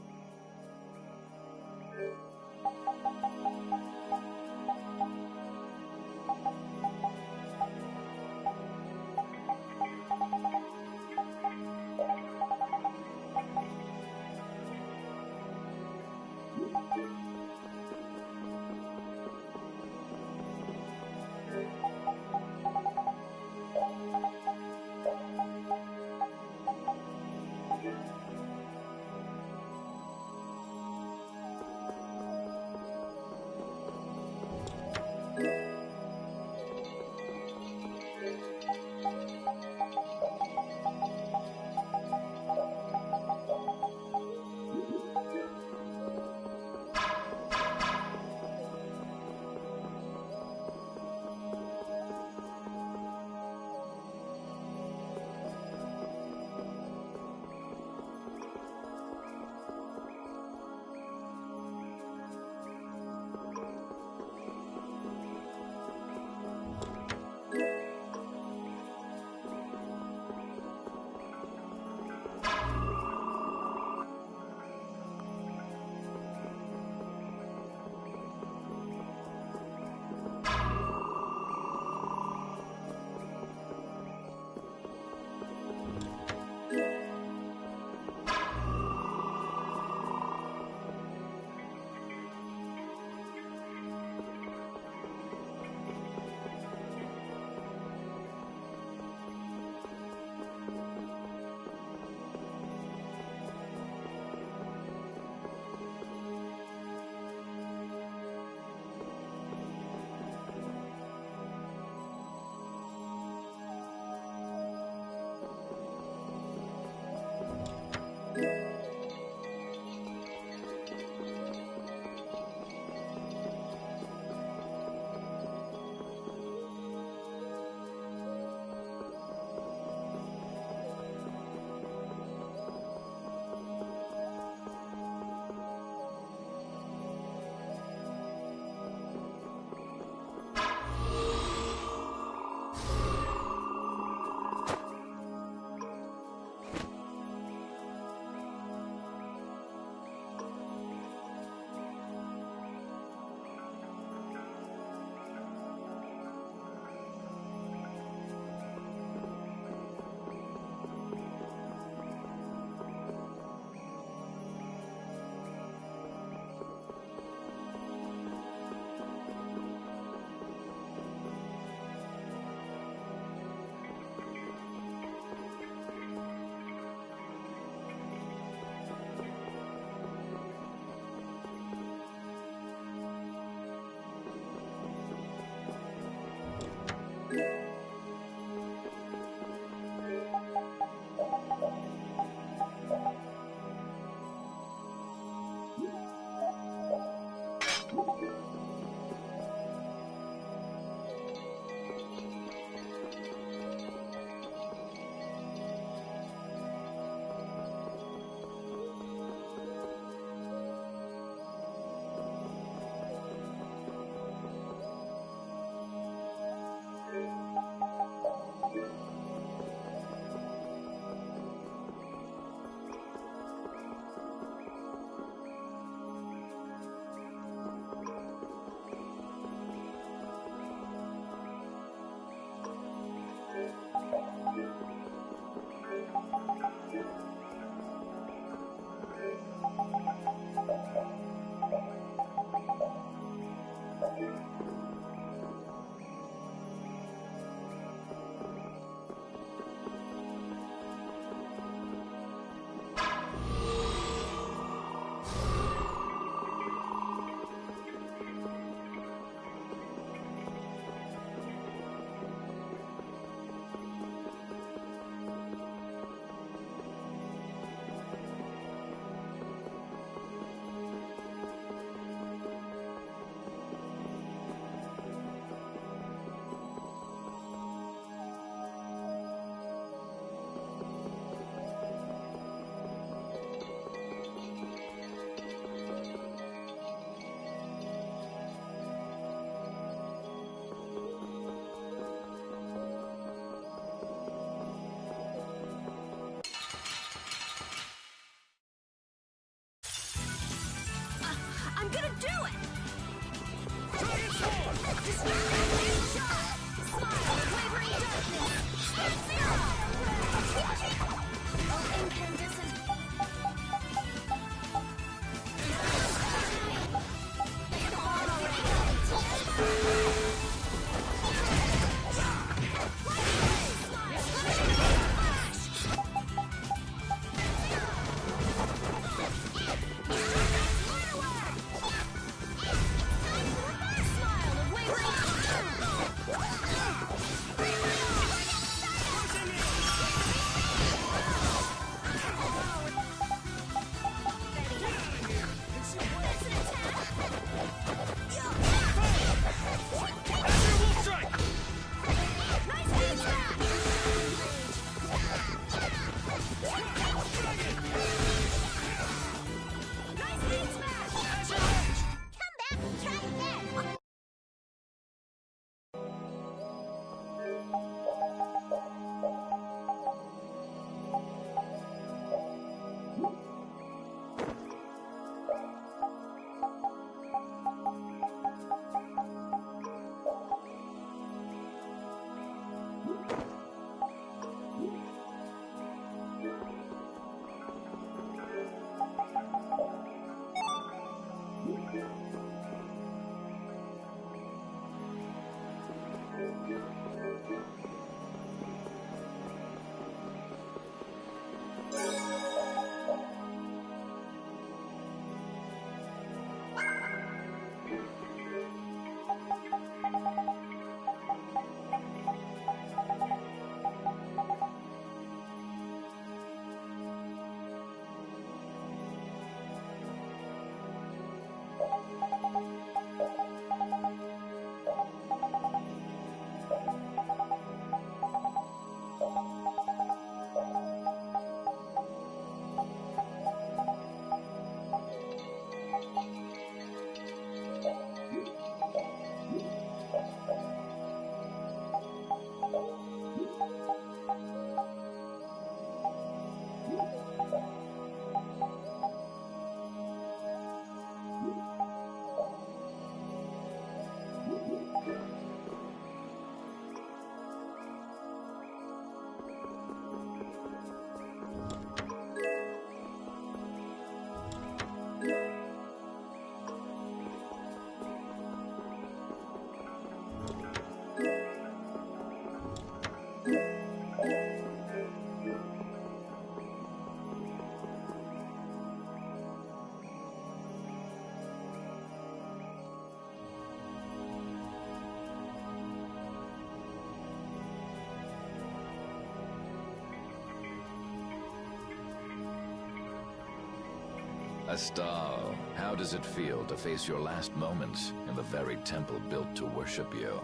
Astal, how does it feel to face your last moments in the very temple built to worship you?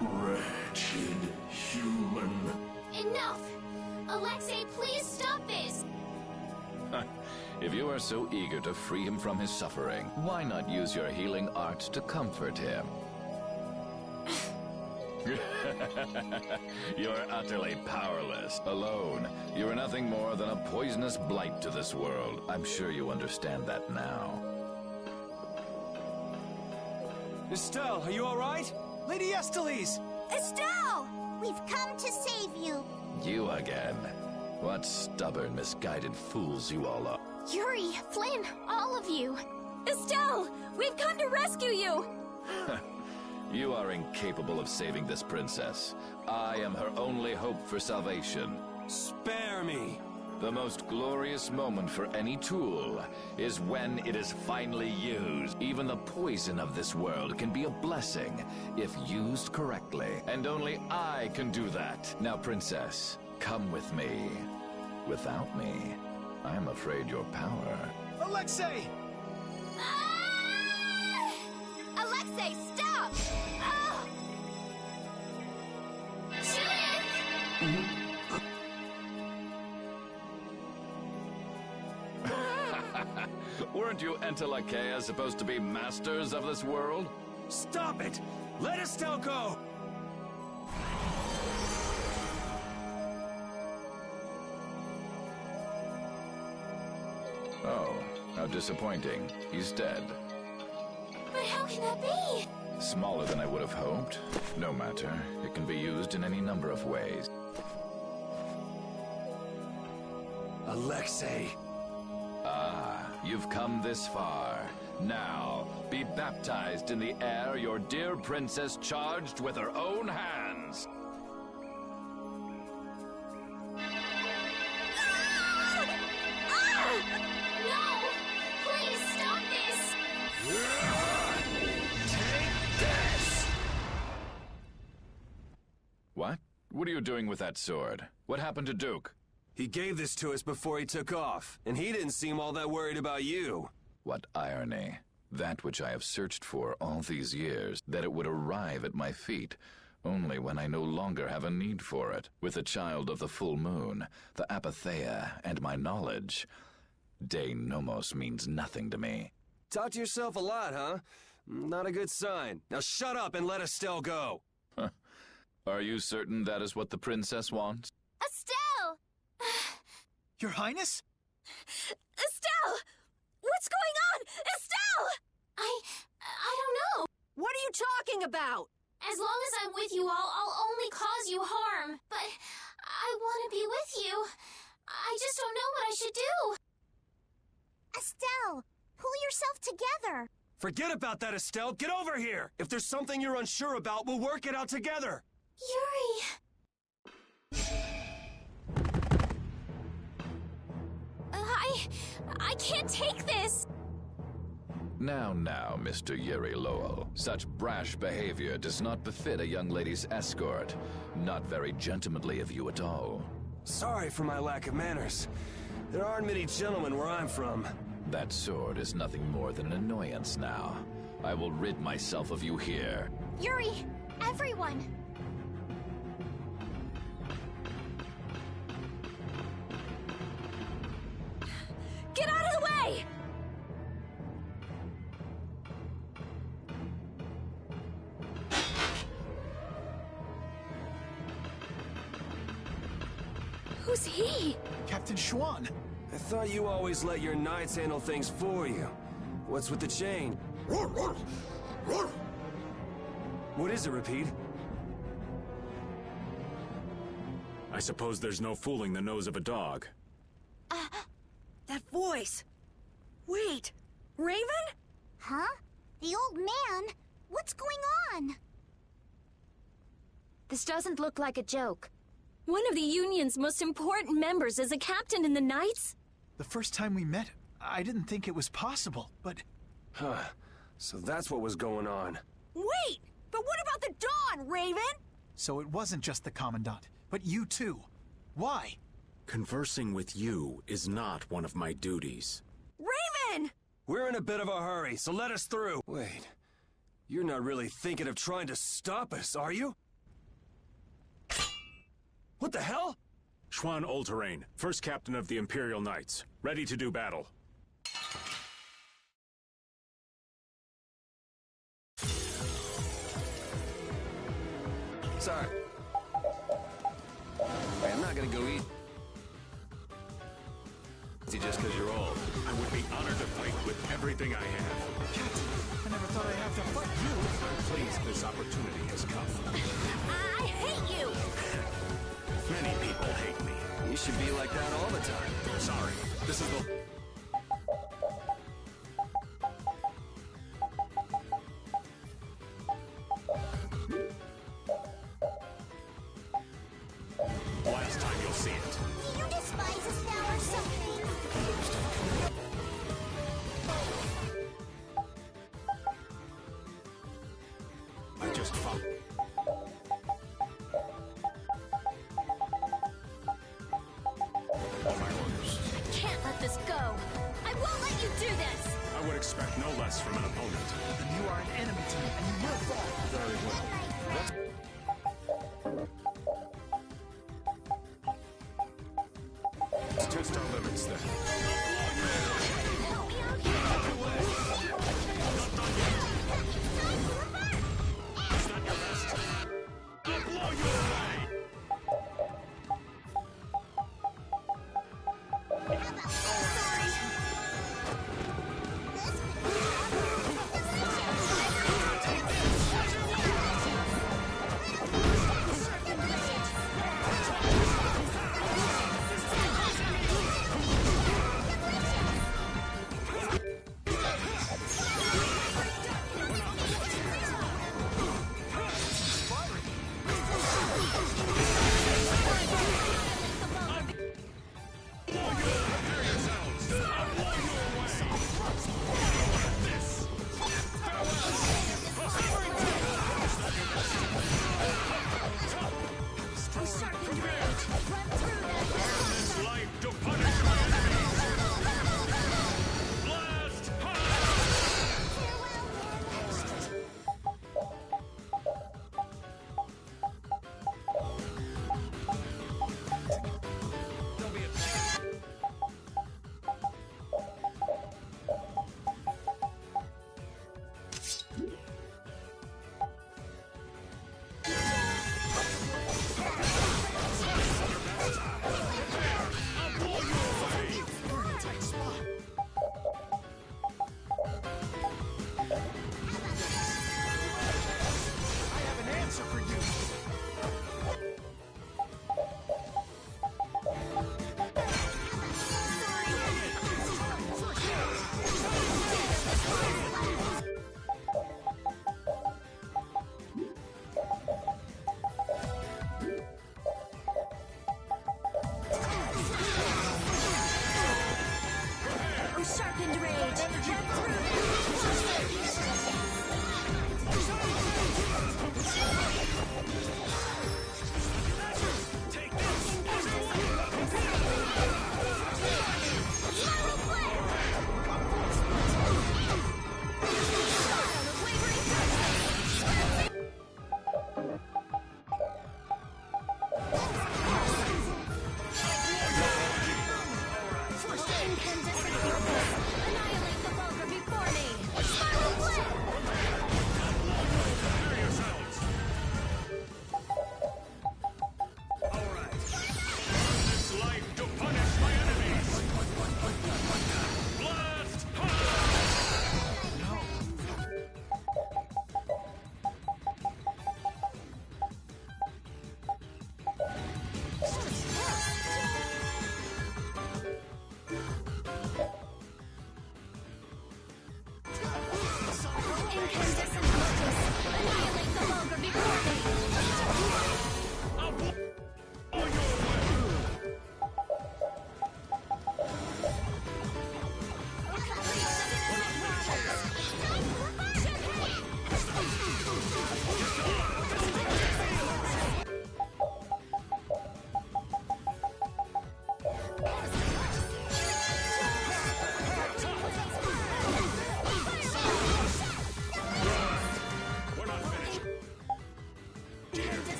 Wretched human. Enough! Alexei, please stop this! If you are so eager to free him from his suffering, why not use your healing arts to comfort him? You're utterly powerless. Alone, you are nothing more than a poisonous blight to this world. I'm sure you understand that now. Estelle, are you alright? Lady Estellise! Estelle! We've come to save you. You again. What stubborn, misguided fools you all are. Yuri, Flynn, all of you. Estelle, we've come to rescue you! You are incapable of saving this princess. I am her only hope for salvation. Spare me! The most glorious moment for any tool is when it is finally used. Even the poison of this world can be a blessing if used correctly. And only I can do that. Now, princess, come with me. Without me, I'm afraid your power... Alexei! Ah! Alexei, stop! Oh! Judith! Weren't you Entelakea supposed to be masters of this world? Stop it! Let Estelle go! Oh, how disappointing. He's dead. But how can that be? Smaller than I would have hoped. No matter. It can be used in any number of ways. Alexei! Ah, you've come this far. Now, be baptized in the air your dear princess charged with her own hands. No! Please stop this! Take this! What? What are you doing with that sword? What happened to Duke? He gave this to us before he took off, and he didn't seem all that worried about you. What irony. That which I have searched for all these years, that it would arrive at my feet, only when I no longer have a need for it. With the child of the full moon, the apatheia, and my knowledge, De Nomos means nothing to me. Talk to yourself a lot, huh? Not a good sign. Now shut up and let Estelle go. Are you certain that is what the princess wants? Estelle! Your Highness? Estelle! What's going on? Estelle! I don't know. What are you talking about? As long as I'm with you all, I'll only cause you harm. But I want to be with you. I just don't know what I should do. Estelle, pull yourself together. Forget about that, Estelle. Get over here. If there's something you're unsure about, we'll work it out together. Yuri. I can't take this! Now, Mr. Yuri Lowell. Such brash behavior does not befit a young lady's escort. Not very gentlemanly of you at all. Sorry for my lack of manners. There aren't many gentlemen where I'm from. That sword is nothing more than an annoyance now. I will rid myself of you here. Yuri! Everyone! Get out of the way! Who's he? Captain Schwan. I thought you always let your knights handle things for you. What's with the chain? What is it, Repeat? I suppose there's no fooling the nose of a dog. That voice. Wait, Raven? Huh? The old man? What's going on? This doesn't look like a joke. One of the Union's most important members is a captain in the Knights? The first time we met, I didn't think it was possible, but... Huh. So that's what was going on. Wait! But what about the Dawn, Raven? So it wasn't just the Commandant, but you too. Why? Conversing with you is not one of my duties. Raven! We're in a bit of a hurry, so let us through. Wait, you're not really thinking of trying to stop us, are you? What the hell? Xuan Ulterain, first captain of the Imperial Knights. Ready to do battle. Sorry. Hey, I'm not gonna go eat. Just because you're old. I would be honored to fight with everything I have. Captain, I never thought I'd have to fight you. I'm pleased this opportunity has come. I hate you! Many people hate me. You should be like that all the time. Sorry, this is the... last time you'll see it. Do you despise us now or something? I just fought. All my orders. Can't let this go. I won't let you do this. I would expect no less from an opponent. Then you are an enemy to me, and you will fall. Very well. Let's test our limits then. Help me out here. It's not your best. I'll blow you away!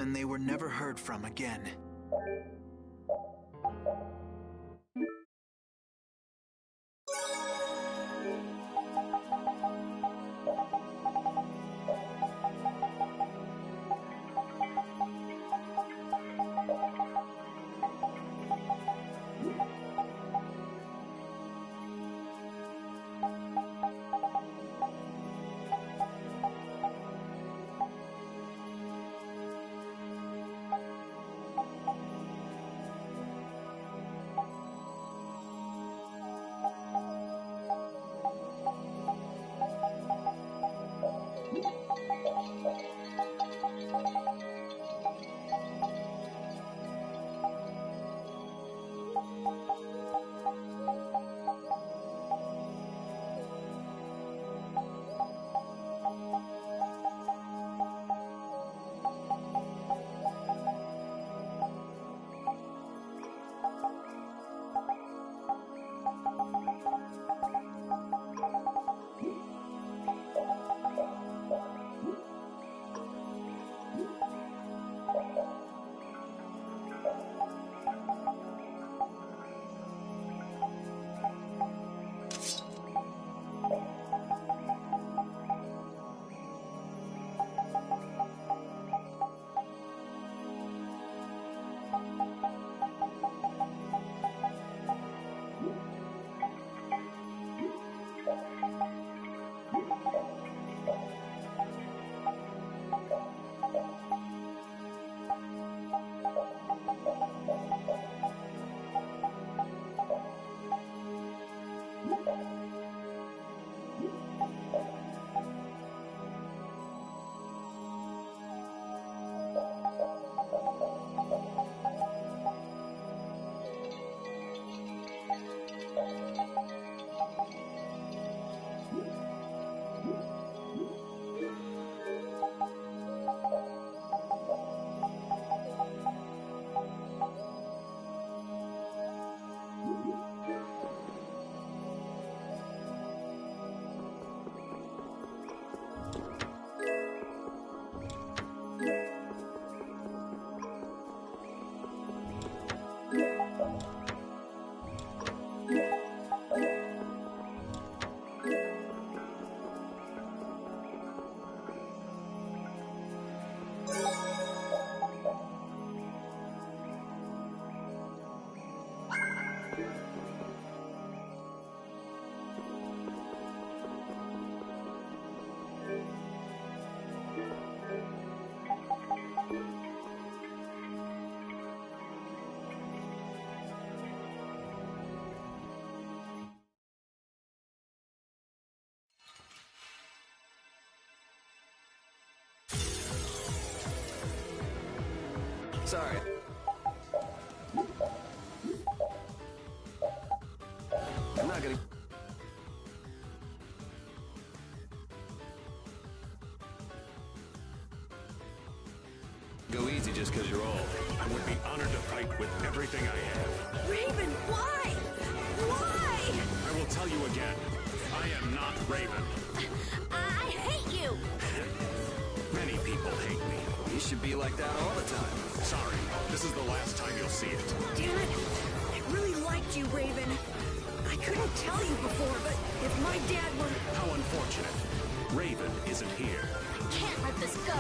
and they were never heard from again. Sorry. I'm not gonna... Go easy just because you're old. I would be honored to fight with everything I have. Raven, why? Why? I will tell you again. I am not Raven. I hate you! Many people hate me. You should be like that all the time. Sorry, this is the last time you'll see it. Damn it! I really liked you, Raven. I couldn't tell you before, but if my dad were... How unfortunate. Raven isn't here. I can't let this go.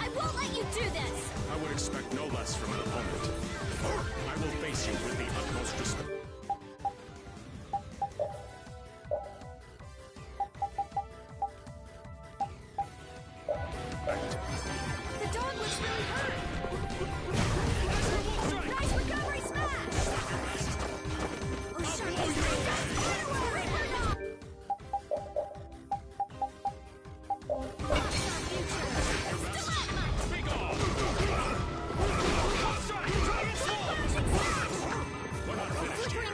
I won't let you do this! I would expect no less from an opponent. I will face you with the utmost respect. The dog looks really hurt! Nice recovery smash! Oh, shit! We're not finished yet.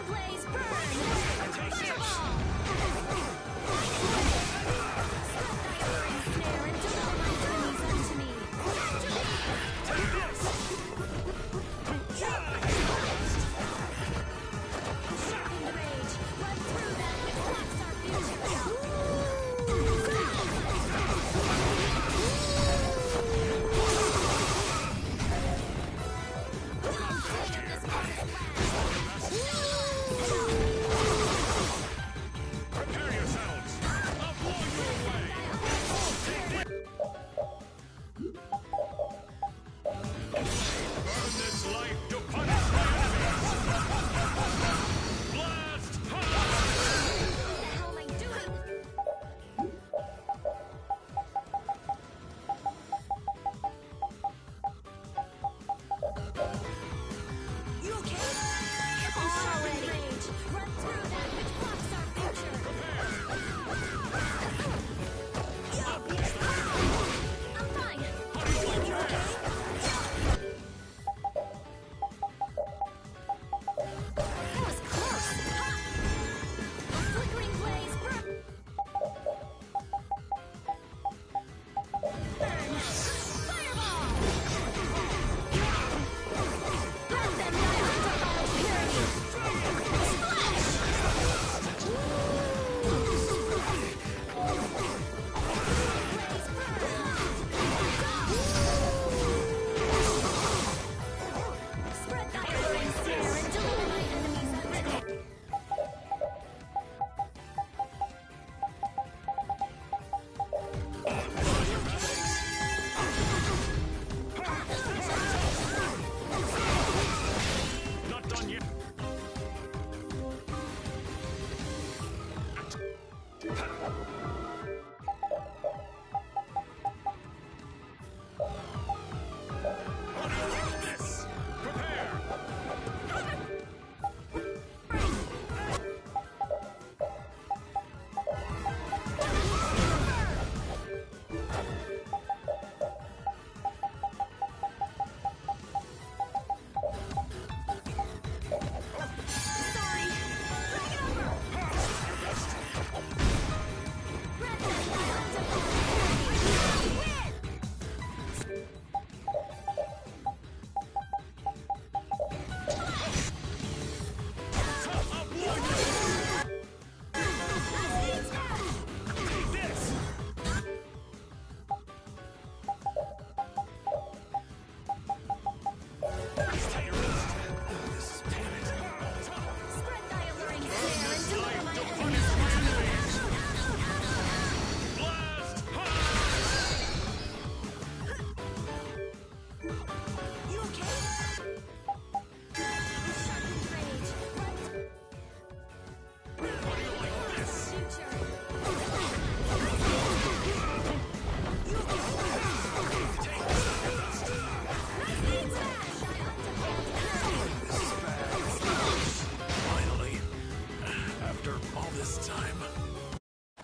this time.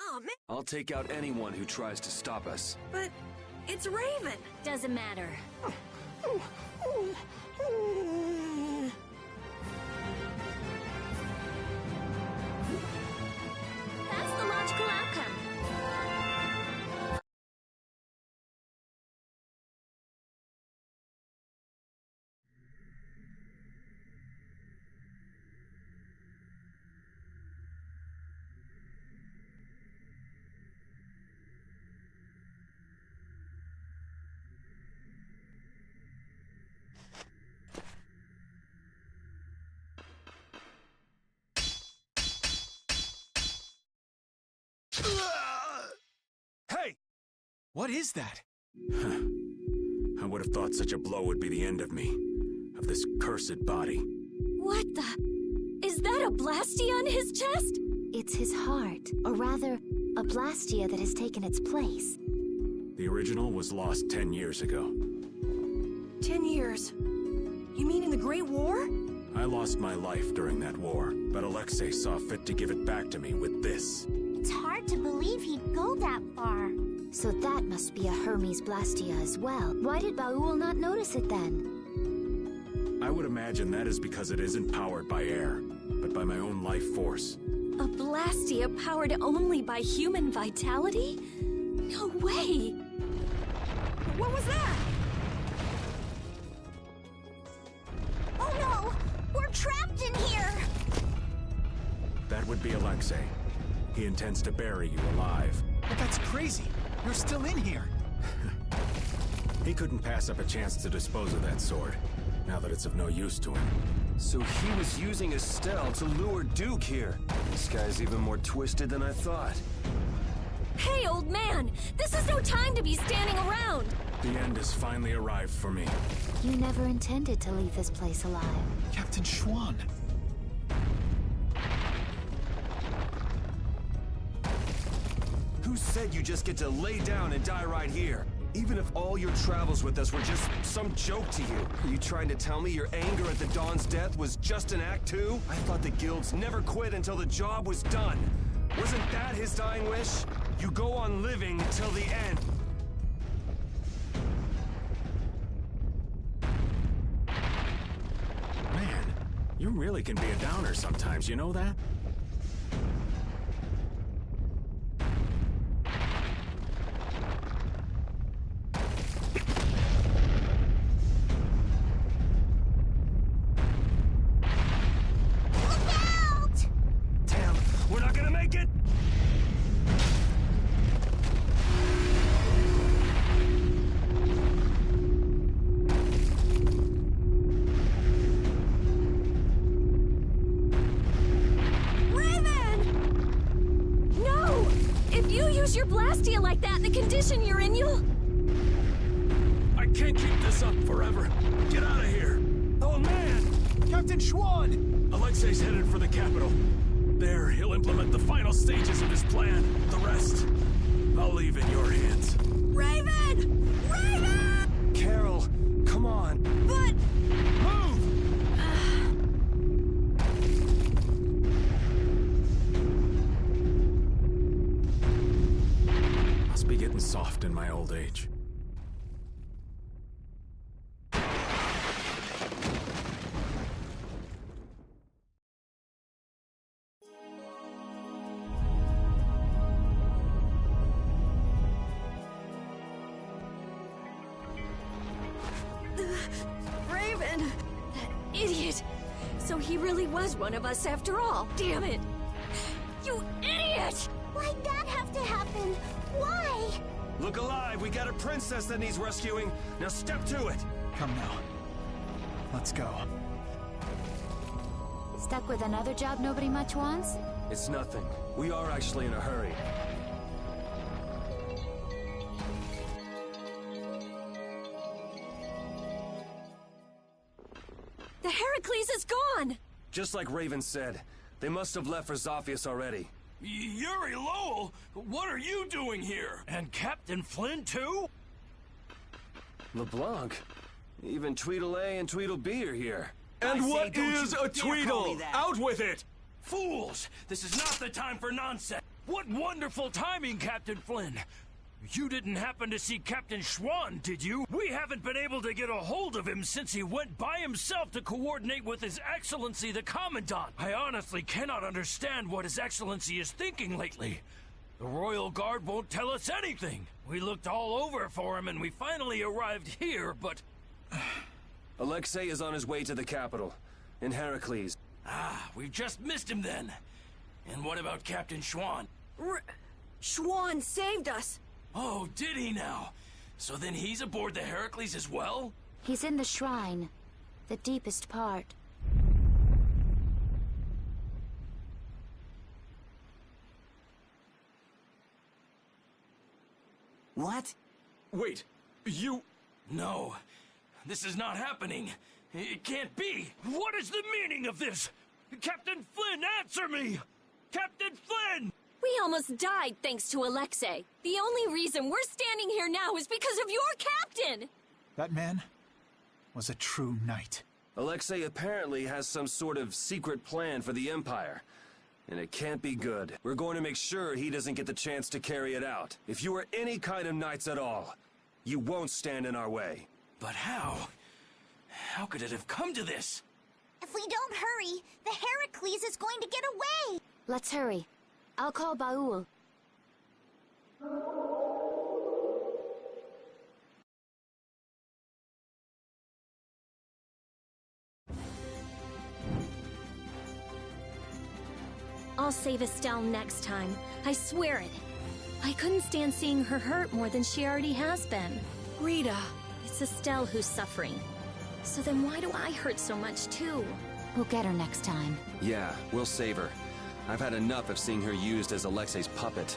Oh, man. I'll take out anyone who tries to stop us. But it's Raven. Doesn't matter. That's the logical outcome. Hey! What is that? I would have thought such a blow would be the end of me. Of this cursed body. What the? Is that a Blastia on his chest? It's his heart, or rather, a Blastia that has taken its place. The original was lost 10 years ago. 10 years? You mean in the Great War? I lost my life during that war, but Alexei saw fit to give it back to me with this. It's hard to believe he'd go that far. So that must be a Hermes Blastia as well. Why did Baul not notice it then? I would imagine that is because it isn't powered by air, but by my own life force. A Blastia powered only by human vitality? No way! What was that? Oh no! We're trapped in here! That would be Alexei. He intends to bury you alive. But that's crazy. You're still in here. He couldn't pass up a chance to dispose of that sword, now that it's of no use to him. So he was using Estelle to lure Duke here. This guy's even more twisted than I thought. Hey, old man! This is no time to be standing around! The end has finally arrived for me. You never intended to leave this place alive. Captain Schwan. Who said you just get to lay down and die right here? Even if all your travels with us were just some joke to you, are you trying to tell me your anger at the Dawn's death was just an act two? I thought the guilds never quit until the job was done. Wasn't that his dying wish? You go on living until the end. Man, you really can be a downer sometimes, you know that? Your Blastia like that in the condition you're in, you'll... I can't keep this up forever. Get out of here. Oh, man! Captain Schwan! Alexei's headed for the capital. There, he'll implement the final stages of his plan. The rest, I'll leave in your hands. Raven! Raven! Carol, come on. But... Move! Be getting soft in my old age. Raven! That idiot! So he really was one of us after all. Damn it! You idiot! Why'd that have to happen? Why? Look alive, we got a princess that needs rescuing. Now step to it. Come now. Let's go. Stuck with another job nobody much wants? It's nothing. We are actually in a hurry. The Heracles is gone! Just like Raven said, they must have left for Zophius already. Yuri Lowell? What are you doing here? And Captain Flynn, too? LeBlanc? Even Tweedle A and Tweedle B are here. And what is a Tweedle? Out with it! Fools! This is not the time for nonsense! What wonderful timing, Captain Flynn! You didn't happen to see Captain Schwan, did you? We haven't been able to get a hold of him since he went by himself to coordinate with His Excellency the Commandant. I honestly cannot understand what His Excellency is thinking lately. The Royal Guard won't tell us anything. We looked all over for him and we finally arrived here, but... Alexei is on his way to the capital, in Heracles. Ah, we've just missed him then. And what about Captain Schwan? Schwan saved us! Oh, did he now? So then he's aboard the Heracles as well? He's in the shrine, the deepest part. What? Wait, you... No, this is not happening. It can't be. What is the meaning of this? Captain Flynn, answer me! Captain Flynn! We almost died thanks to Alexei. The only reason we're standing here now is because of your captain! That man was a true knight. Alexei apparently has some sort of secret plan for the Empire. And it can't be good. We're going to make sure he doesn't get the chance to carry it out. If you are any kind of knights at all, you won't stand in our way. But how? How could it have come to this? If we don't hurry, the Heracles is going to get away! Let's hurry. I'll call Baul. I'll save Estelle next time. I swear it. I couldn't stand seeing her hurt more than she already has been. Rita. It's Estelle who's suffering. So then why do I hurt so much too? We'll get her next time. Yeah, we'll save her. I've had enough of seeing her used as Alexei's puppet.